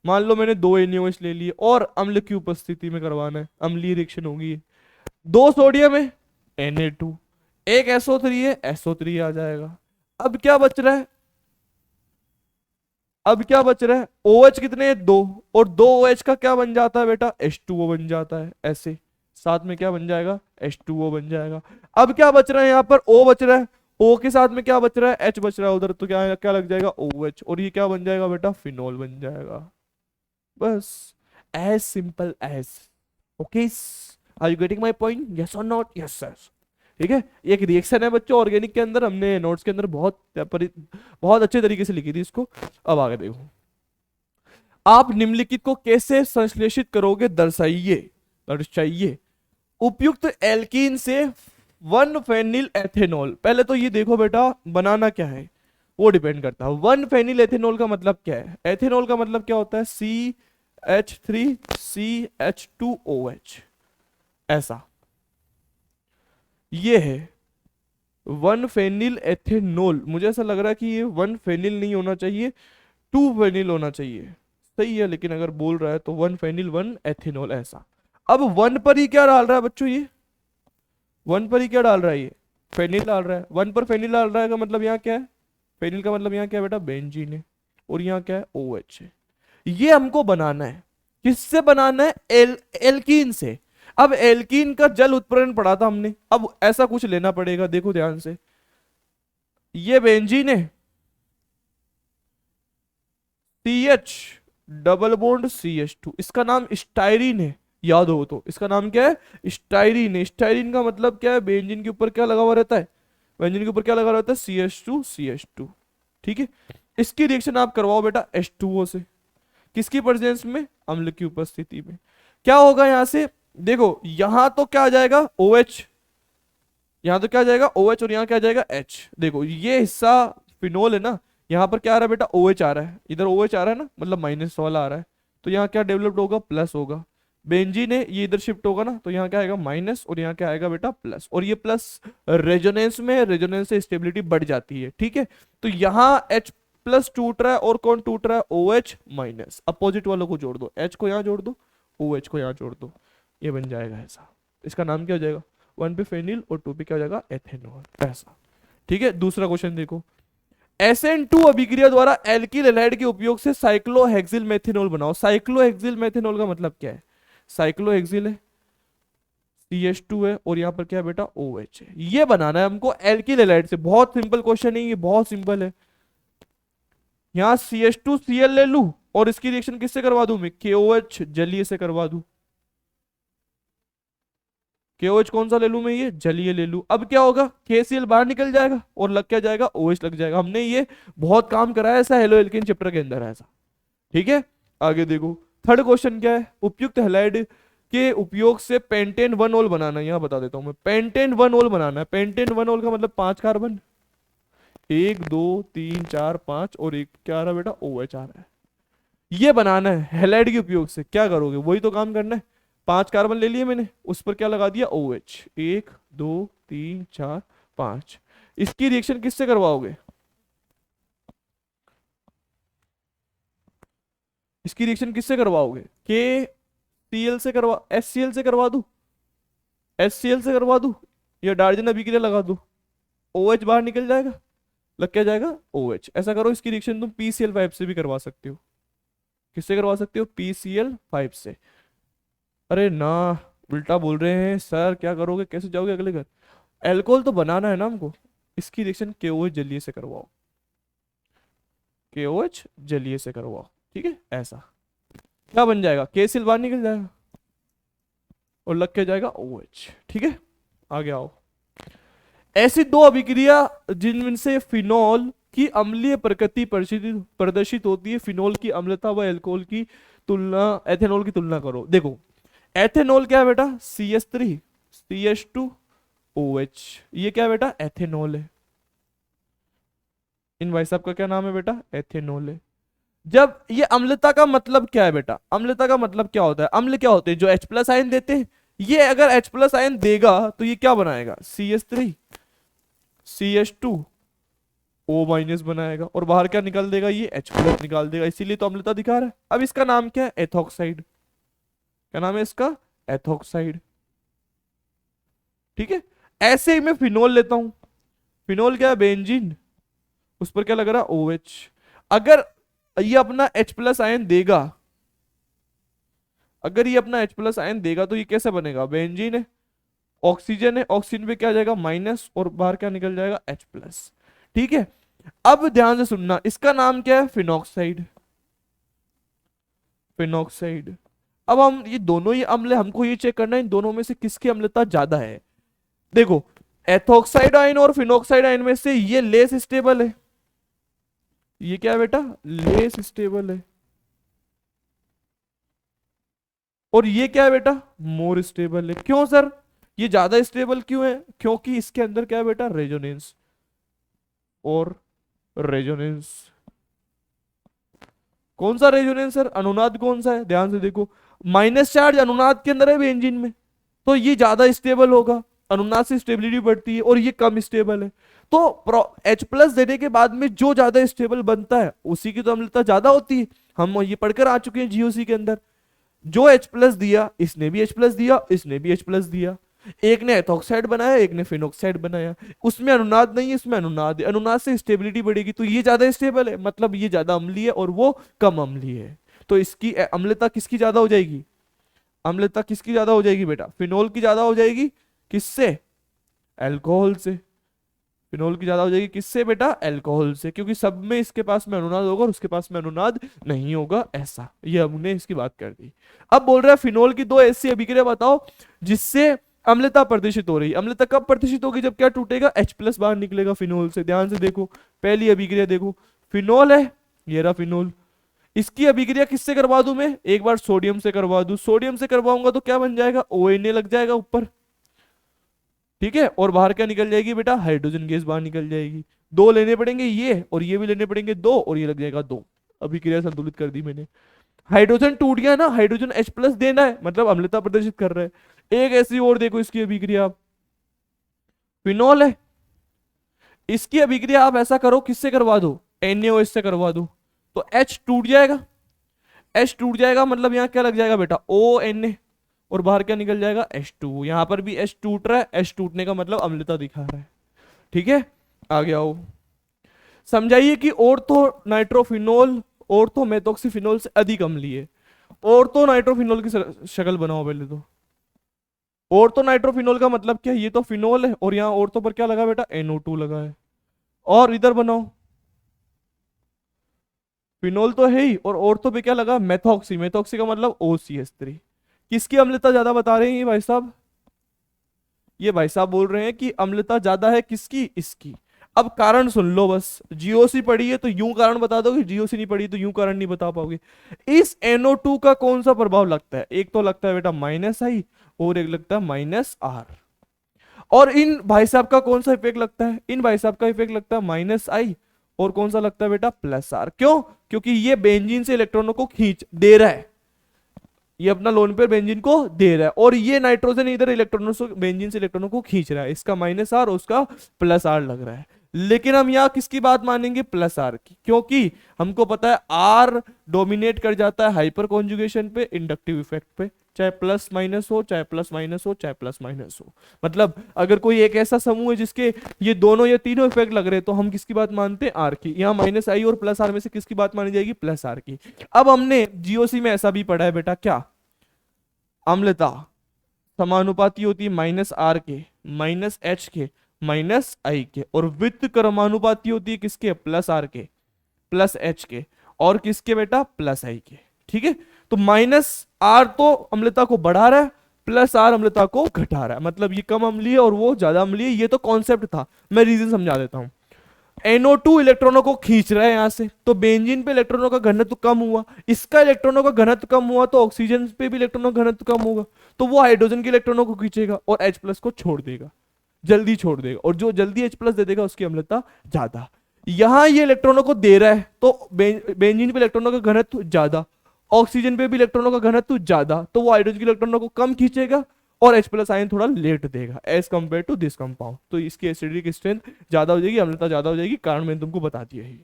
मान लो मैंने 2 NaOH ले लिए और अम्ल की उपस्थिति में करवाना है, अम्लीय रिएक्शन होगी। 2 सोडियम है Na2, एक SO3 है SO3 आ जाएगा। अब क्या बच रहा है, अब क्या बच रहा है, OH कितने हैं, 2, और 2 OH का क्या बन जाता है बेटा, H2O बन जाता है। ऐसे साथ में क्या बन जाएगा, H2O बन जाएगा। अब क्या बच रहा है, यहाँ पर O बच रहा है, O के साथ में क्या बच रहा है, H बच रहा है उधर, तो क्या क्या लग जाएगा, OH, और ये क्या बन जाएगा बेटा, फिनोल बन जाएगा। बस, as simple as. Okay, are you getting my point, yes और नॉट, यस सर। ठीक है, एक रिएक्शन है बच्चों ऑर्गेनिक के अंदर, हमने नोट्स के अंदर बहुत अच्छे तरीके से लिखी थी इसको। अब आगे देखो, आप निम्नलिखित को कैसे संश्लेषित करोगे, दर्शाइए, दर्शाइए। उपयुक्त एल्कीन से 1 फेनिल एथेनॉल। पहले तो ये देखो बेटा बनाना क्या है वो डिपेंड करता है। 1 फेनिल एथेनॉल का मतलब क्या है, एथेनॉल का मतलब क्या होता है, CH3CH2OH, ऐसा ये है 1 फेनिल एथेनॉल। मुझे ऐसा लग रहा है कि ये 1 फेनिल नहीं होना चाहिए, 2 फेनिल होना चाहिए, सही है, लेकिन अगर बोल रहा है तो 1 फेनिल 1 एथेनॉल ऐसा। अब 1 पर ही क्या डाल रहा है बच्चों, ये 1 पर ही क्या डाल रहा है, ये फेनिल डाल रहा है। 1 पर फेनिल डाल रहा है का मतलब यहाँ क्या है, फेनिल का मतलब यहाँ क्या है बेटा, बेंजीन है, और यहाँ क्या है, OH है। ये हमको बनाना है, किससे बनाना है, एल्कीन से। अब एल्कीन का जल उत्प्रेरण पढ़ा था हमने, अब ऐसा कुछ लेना पड़ेगा, देखो ध्यान से। ये बेंजीन है, CH डबल बॉन्ड CH2, इसका नाम स्टाइरीन है, याद हो तो। इसका नाम क्या है, स्टाइरीन है। स्टाइरीन का मतलब क्या है, बेंजीन के ऊपर क्या लगा हुआ रहता है, बेंजीन के ऊपर क्या लगा रहता है, CH2 ठीक है। इसकी रिएक्शन आप करवाओ बेटा H2O से, किसकी प्रेजेंस में, अम्ल की उपस्थिति में। क्या होगा यहां से, देखो यहां तो क्या आ जाएगा OH, यहां तो क्या आ जाएगा OH, और यहां क्या आ जाएगा H। देखो ये हिस्सा फिनोल है ना, यहाँ पर क्या आ रहा है बेटा, OH आ रहा है, इधर OH आ रहा है ना, मतलब माइनस वाला आ रहा है, तो यहाँ क्या डेवलप्ड होगा, प्लस होगा। बेंजीन है, ये इधर शिफ्ट होगा ना, तो यहाँ क्या आएगा माइनस, और यहाँ क्या आएगा बेटा प्लस, और ये प्लस रेजोनेंस में, रेजोनेंस से स्टेबिलिटी बढ़ जाती है, ठीक है। तो यहाँ H प्लस टूट रहा है, और कौन टूट रहा है, OH माइनस। अपोजिट वालों को जोड़ दो, H को यहाँ जोड़ दो, OH को यहाँ जोड़ दो, ये बन जाएगा ऐसा। इसका नाम क्या हो जाएगा, 1 पे फेनिल और 2 पे क्या हो जाएगा, एथेनॉल, ऐसा। ठीक है, दूसरा क्वेश्चन देखो, SN2 अभिक्रिया द्वारा एल्किल हैलाइड के उपयोग से साइक्लोहेक्सिल मेथेनॉल बनाओ। साइक्लोहेक्सिल मेथेनॉल का मतलब क्या है, साइक्लोहेक्सिल है, CH2 है, और यहाँ पर क्या है बेटा, OH है। ये बनाना है हमको एल्किल हैलाइड से। बहुत सिंपल क्वेश्चन है ये, बहुत सिंपल है। यहाँ CH2Cl ले लू, और इसकी रिएक्शन किससे करवा दूं मैं, KOH जलीय से करवा दूं। KOH कौन सा ले लूं मैं, ये जलीय ले लूं। अब क्या होगा, KCl बाहर निकल जाएगा, और लग क्या जाएगा, OH लग जाएगा। हमने ये बहुत काम करा है ऐसा हेलो एल्केन चैप्टर के अंदर ऐसा, ठीक है। आगे देखो, थर्ड क्वेश्चन क्या है, उपयुक्त हैलाइड के उपयोग से पेंटेन 1 ओल बनाना है। यहाँ बता देता हूं मैं, पेंटेन 1 ओल बनाना है। पेंटेन 1 ओल का मतलब 5 कार्बन, 1 2 3 4 5, और एक क्या आ रहा है बेटा, OH आ रहा है। ये बनाना है हैलाइड के उपयोग से। क्या करोगे, वही तो काम करना है। 5 कार्बन ले लिए मैंने, उस पर क्या लगा दिया, OH, 1 2 3 4 5। इसकी रिएक्शन किससे करवाओगे, इसकी रिएक्शन किससे करवाओगे, KCl से करवा, HCl से करवा दूं, HCl से करवा दूं, या डार्जन अभिक्रिया लगा दूं, OH बाहर निकल जाएगा, लग क्या जाएगा, OH। ऐसा करो, इसकी रिएक्शन तुम PCl5 से भी करवा सकते हो। किससे करवा सकते हो, PCl5 से। अरे ना, उल्टा बोल रहे हैं सर, क्या करोगे, कैसे जाओगे अगले घर। एल्कोहल तो बनाना है ना हमको, इसकी रिएक्शन KOH जलीय से करवाओ, KOH जलीय से करवाओ, ठीक है। ऐसा क्या बन जाएगा, KCl बाहर निकल जाएगा, और लग के जाएगा OH, ठीक है। आगे आओ, ऐसी 2 अभिक्रिया जिनमें से फिनॉल की अम्लीय प्रकृति प्रदर्शित होती है फिनोल की अम्लता व एल्कोहल की तुलना, एथेनॉल की तुलना करो। देखो एथेनॉल क्या है बेटा, CH3CH2OH, ये क्या है बेटा, एथेनॉल है। इन भाई साहब का क्या नाम है बेटा, एथेनॉल है। जब ये अम्लता का मतलब क्या है बेटा, अम्लता का मतलब क्या होता है, अम्ल क्या होते हैं, जो H प्लस आयन देते हैं। ये अगर H प्लस आयन देगा तो ये क्या बनाएगा, CH3CH2O माइनस बनाएगा, और बाहर क्या निकाल देगा, ये H प्लस निकाल देगा, इसीलिए तो अम्लता दिखा रहा है। अब इसका नाम क्या है, एथॉक्साइड। क्या नाम है इसका, एथॉक्साइड। ठीक है, ऐसे ही मैं फिनोल लेता हूं। फिनोल क्या है, बेंजीन, उस पर क्या लग रहा है, OH। अगर ये अपना H प्लस आयन देगा, अगर ये अपना H प्लस आयन देगा तो ये कैसे बनेगा, बेंजीन है, ऑक्सीजन है, ऑक्सीजन पे क्या जाएगा, माइनस, और बाहर क्या निकल जाएगा, H प्लस। ठीक है, अब ध्यान से सुनना, इसका नाम क्या है, फिनॉक्साइड। फिनॉक्साइड। अब हम ये दोनों ही अम्ल है, हमको ये चेक करना है इन दोनों में से किसकी अम्लता ज्यादा है। देखो एथॉक्साइड आयन और फिनॉक्साइड आयन में से ये लेस स्टेबल है, ये क्या है बेटा, लेस स्टेबल है। और ये क्या है बेटा, मोर स्टेबल है। क्यों सर, ये ज्यादा स्टेबल क्यों है, क्योंकि इसके अंदर क्या है बेटा, रेजोनेंस और रेजोनेंस। कौन सा रेजोनेंस सर, अनुनाद कौन सा है, ध्यान से देखो, माइनस चार्ज अनुनाद के अंदर है बेंजीन में, तो ये ज्यादा स्टेबल होगा, अनुनाद से स्टेबिलिटी बढ़ती है, और ये कम स्टेबल है। तो H प्लस देने के बाद में जो ज्यादा स्टेबल बनता है उसी की तो अम्लता ज्यादा होती है। हम ये पढ़कर आ चुके हैं GOC के अंदर, जो H प्लस दिया इसने भी H प्लस दिया, इसने भी H प्लस दिया, एक ने एथॉक्साइड बनाया, एक ने फिनॉक्साइड बनाया, उसमें अनुनाद नहीं है, इसमें अनुनाद है, अनुनाद से स्टेबिलिटी बढ़ेगी, तो ये ज्यादा स्टेबल है, मतलब ये ज्यादा अम्लीय है और वो कम अम्लीय है। तो इसकी अम्लता किसकी ज्यादा हो जाएगी, अम्लता किसकी ज्यादा हो जाएगी बेटा, फिनोल की ज्यादा हो जाएगी, किससे, अल्कोहल से। फिनोल की ज्यादा हो जाएगी किससे बेटा, अल्कोहल से, क्योंकि सब में इसके पास में अनुनाद होगा और उसके पास में अनुनाद नहीं होगा, ऐसा, ये हमने इसकी बात कर दी। अब बोल रहा है फिनोल की दो ऐसी अभिक्रिया बताओ जिससे अम्लता प्रदर्शित हो रही है। अम्लता कब प्रदर्शित होगी, जब क्या टूटेगा, H प्लस बाहर निकलेगा फिनोल से। ध्यान से देखो, पहली अभिक्रिया देखो, फिनोल है, ये रहा फिनोल, इसकी अभिक्रिया किससे करवा दूं मैं, एक बार सोडियम से करवा दूं, सोडियम से करवाऊंगा तो क्या बन जाएगा, ONA लग जाएगा ऊपर। ठीक है, और बाहर क्या निकल जाएगी बेटा, हाइड्रोजन गैस बाहर निकल जाएगी। दो लेने पड़ेंगे ये, और ये भी लेने पड़ेंगे दो, और ये लग जाएगा दो। अभिक्रिया संतुलित कर दी मैंने। हाइड्रोजन टूट गया ना, हाइड्रोजन H प्लस देना है, मतलब अम्लता प्रदर्शित कर रहा है। एक ऐसी और देखो इसकी अभिक्रिया, आप फिनोल है, इसकी अभिक्रिया आप ऐसा करो, किससे करवा दो, NaOH से करवा दो, तो H टूट जाएगा, H टूट जाएगा, मतलब यहाँ क्या लग जाएगा बेटा, ONA, और बाहर क्या निकल जाएगा, H2। यहां पर भी H टूट रहा है, H टूटने का मतलब अम्लता दिखा रहा है। ठीक है, आगे आओ, समझाइए कि ऑर्थो नाइट्रोफिनोल ऑर्थो मेथोक्सीफिनोल से अधिक अम्लीय है। ऑर्थो नाइट्रोफिनोल की शक्ल बनाओ पहले तो। ऑर्थो नाइट्रोफिनोल का मतलब क्या है, ये तो फिनोल है और यहाँ ऑर्थो पर क्या लगा बेटा, NO2 लगा है। और इधर बनाओ, फिनोल तो है ही, और ऑर्थो पे क्या लगा, मेथोक्सी, मेथोक्सी का मतलब OCH3। किसकी अम्लता ज्यादा बता रहे हैं ये भाई साहब, ये भाई साहब बोल रहे हैं कि अम्लता ज्यादा है किसकी, इसकी। अब कारण सुन लो बस, GOC पढ़ी है तो यूं कारण बता दोगे, GOC नहीं पढ़ी तो यूं कारण नहीं बता पाओगे। इस NO2 का कौन सा प्रभाव लगता है, एक तो लगता है बेटा -I, और एक लगता है -R। और इन भाई साहब का कौन सा इफेक्ट लगता है, इन भाई साहब का इफेक्ट लगता है -I, और कौन सा लगता है बेटा, +R। क्यों, क्योंकि ये बेंजीन से इलेक्ट्रॉनों को खींच दे रहा है, ये अपना लोन पेयर बेंजीन को दे रहा है, और ये नाइट्रोजन इधर इलेक्ट्रॉनों से, बेंजीन से इलेक्ट्रॉनों को खींच रहा है, इसका -R और उसका +R लग रहा है। लेकिन हम यहाँ किसकी बात मानेंगे, +R की, क्योंकि हमको पता है R डोमिनेट कर जाता है हाइपर कॉन्जुगेशन पे, इंडक्टिव इफेक्ट पे, चाहे प्लस माइनस हो, चाहे प्लस माइनस हो, चाहे प्लस माइनस हो। मतलब अगर कोई एक ऐसा समूह है जिसके ये दोनों या तीनों इफेक्ट लग रहे हैं तो हम किसकी बात मानते हैं, R की। यहाँ -I और +R में से किसकी बात मानी जाएगी, +R की। अब हमने GOC में ऐसा भी पढ़ा है बेटा, क्या, अम्लता समानुपाती होती है -R के, -H के, -I के, और वित्त क्रमानुपाती होती है किसके, +R के, +H के, और किसके बेटा, +I के। ठीक है, तो -R तो अम्लता को बढ़ा रहा है, +R अम्लता को घटा रहा है, मतलब ये कम अम्लीय और वो ज्यादा अम्लीय, ये तो कॉन्सेप्ट था, मैं रीजन समझा देता हूं। NO2 इलेक्ट्रॉनों को खींच रहा है यहां से, तो बेंजीन पे इलेक्ट्रॉनों का घनत्व कम हुआ, इसका इलेक्ट्रॉनों का घनत्व कम हुआ तो ऑक्सीजन पे भी इलेक्ट्रॉनों का घनत्व कम होगा, तो वो हाइड्रोजन के इलेक्ट्रॉनों को खींचेगा और H+ को छोड़ देगा, जल्दी छोड़ देगा, और जो जल्दी H+ दे देगा उसकी अम्लता ज्यादा। यहां ये इलेक्ट्रॉनों को दे रहा है तो बेंजीन पे इलेक्ट्रॉनों का घनत्व ज्यादा, ऑक्सीजन पे भी इलेक्ट्रॉनों का घनत्व ज्यादा, तो वो हाइड्रोजन के इलेक्ट्रॉनों को कम खींचेगा और H+ आयन थोड़ा लेट देगा as compare to this compound, तो इसकी एसिडिक स्ट्रेंथ ज्यादा हो जाएगी, अम्लता ज्यादा हो जाएगी, कारण मैंने तुमको बता दिया है।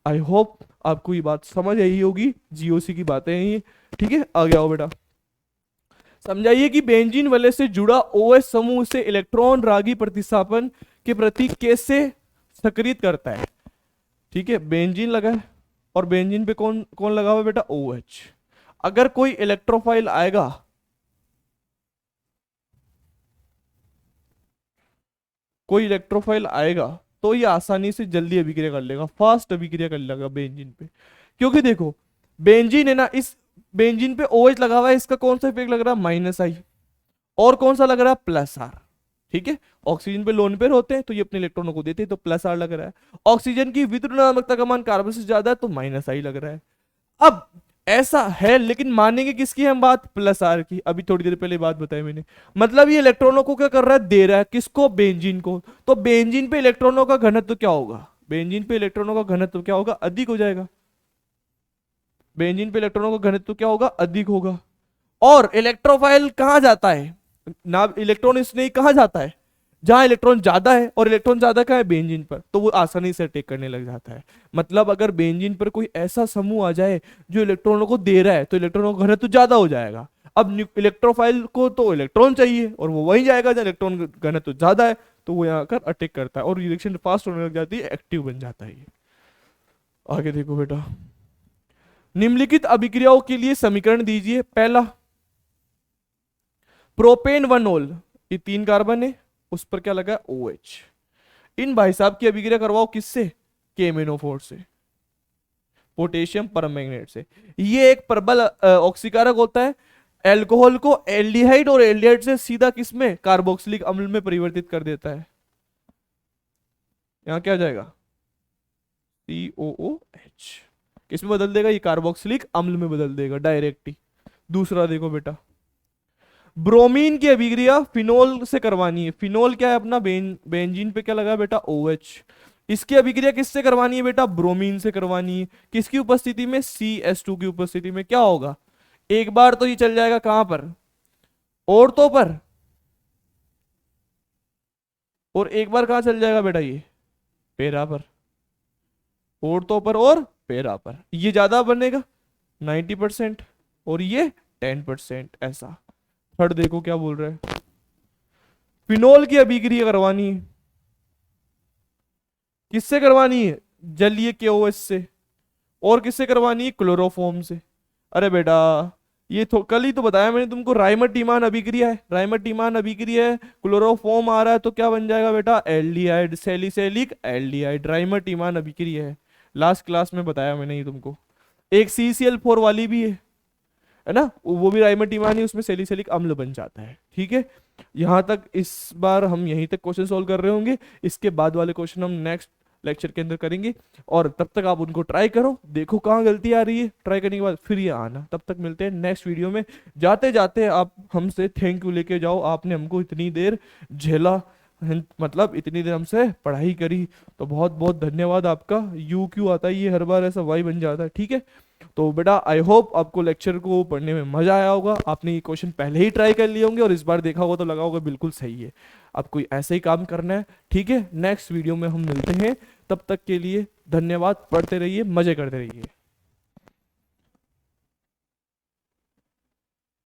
आई होप आपको ये बात समझ आई होगी, जीओसी की बातें हैं ये, ठीक है। आगे आओ बेटा, समझाइए कि बेंजीन वलय से जुड़ा OH समूह से इलेक्ट्रॉन रागी प्रतिस्थापन के प्रति कैसे सक्रिय करता है। ठीक है, बेंजीन लगा है और बेंजीन पे कौन कौन लगा हुआ है बेटा, OH। अगर कोई इलेक्ट्रोफाइल आएगा, कोई इलेक्ट्रोफाइल आएगा तो ये आसानी से जल्दी अभिक्रिया कर लेगा, फास्ट अभिक्रिया कर लेगा बेंजीन पे, क्योंकि देखो बेंजीन है ना, इस बेंजीन पे OH लगा हुआ है, इसका कौन सा इफेक्ट लग रहा है, -I, और कौन सा लग रहा है, +R। ठीक है, ऑक्सीजन पे लोन पेयर होते हैं तो ये अपने इलेक्ट्रॉनों को देते हैं तो +R लग रहा है, ऑक्सीजन की विद्युत का मान कार्बन से ज्यादा है तो -I लग रहा है। अब ऐसा है, लेकिन मानेंगे किसकी हम बात, +R की, अभी थोड़ी देर पहले बात बताई मैंने, मतलब ये इलेक्ट्रॉनों को क्या कर रहा है, दे रहा है, किसको, बेंजीन को, तो बेंजीन पे इलेक्ट्रॉनों का घनत्व क्या होगा, बेंजीन पे इलेक्ट्रॉनों का घनत्व क्या होगा, अधिक हो जाएगा, बेंजीन पे इलेक्ट्रॉनों का घनत्व क्या होगा, अधिक होगा। और इलेक्ट्रोफाइल कहां जाता है ना, इलेक्ट्रॉन स्नेही कहां जाता है, जहां इलेक्ट्रॉन ज्यादा है, और इलेक्ट्रॉन ज्यादा कहां है, बेंजीन पर, तो वो आसानी से अटैक करने लग जाता है। मतलब अगर बेंजीन पर कोई ऐसा समूह आ जाए जो इलेक्ट्रॉनों को दे रहा है तो इलेक्ट्रॉनों का घनत्व ज्यादा हो जाएगा। अब इलेक्ट्रोफाइल को तो इलेक्ट्रॉन चाहिए और वो वहीं जाएगा जहां इलेक्ट्रॉन घनत्व ज्यादा है, तो वो यहाँ आकर अटैक करता है और रिएक्शन फास्ट होने लग जाती है, एक्टिव बन जाता है ये। आगे देखो बेटा, निम्नलिखित अभिक्रियाओं के लिए समीकरण दीजिए। पहला, प्रोपेन 1 ये 3 कार्बन है, उस पर क्या लगा, OH। इन भाई साहब की अभिक्रिया करवाओ किससे, KMnO4 से, पोटेशियम परमैंगनेट से। ये एक प्रबल ऑक्सीकारक होता है, एल्कोहल को एल्डिहाइड और एल्डिहाइड से सीधा किसमें, कार्बोक्सिलिक अम्ल में परिवर्तित कर देता है। यहां क्या जाएगा, COOH, किसमें बदल देगा, ये कार्बोक्सिलिक अम्ल में बदल देगा डायरेक्ट ही। दूसरा देखो बेटा, ब्रोमीन की अभिक्रिया फिनोल से करवानी है। फिनोल क्या है अपना, बेंजीन पे क्या लगा बेटा, OH। इसकी अभिक्रिया किससे करवानी है बेटा, ब्रोमीन से करवानी है, किसकी उपस्थिति में, CS2 की उपस्थिति में। क्या होगा, एक बार तो ये चल जाएगा कहां पर, औरतों पर, और एक बार कहां चल जाएगा बेटा, ये पेरा पर, औरतों पर और पेरा पर। ये ज्यादा बनेगा 90% और ये 10%, ऐसा। थर्ड देखो क्या बोल रहा है, फिनोल की अभिक्रिया करवानी है, किससे करवानी है, जलीय KOH से, और किससे करवानी है, क्लोरोफॉर्म से। अरे बेटा ये कल ही तो बताया मैंने तुमको, राइमर-टीमान अभिक्रिया है, राइमर-टीमान अभिक्रिया है, क्लोरोफॉर्म आ रहा है तो क्या बन जाएगा बेटा, एल्डिहाइड, सैलिसिलिक एल्डिहाइड, राइमर-टीमान अभिक्रिया है, लास्ट क्लास में बताया मैंने ये तुमको। एक CCl4 वाली भी है ना, वो भी राइमर-टीमान ही, उसमें सैलिसिलिक अम्ल बन जाता है। ठीक है, यहां तक इस बार हम यहीं तक क्वेश्चन सॉल्व कर रहे होंगे, इसके बाद वाले क्वेश्चन हम नेक्स्ट लेक्चर के अंदर करेंगे, और तब तक आप उनको ट्राई करो, देखो कहाँ गलती आ रही है, ट्राई करने के बाद फिर ये आना। तब तक मिलते हैं नेक्स्ट वीडियो में। जाते जाते आप हमसे थैंक यू लेके जाओ, आपने हमको इतनी देर झेला, मतलब इतनी देर हमसे पढ़ाई करी, तो बहुत बहुत धन्यवाद आपका। यू क्यों आता है ये हर बार, ऐसा वाई बन जाता है। ठीक है, तो बेटा आई होप आपको लेक्चर को पढ़ने में मजा आया होगा, आपने ये क्वेश्चन पहले ही ट्राई कर लिए होंगे और इस बार देखा होगा तो लगा होगा बिल्कुल सही है, आपको ऐसे ही काम करना है। ठीक है, नेक्स्ट वीडियो में हम मिलते हैं, तब तक के लिए धन्यवाद, पढ़ते रहिए, मजे करते रहिए।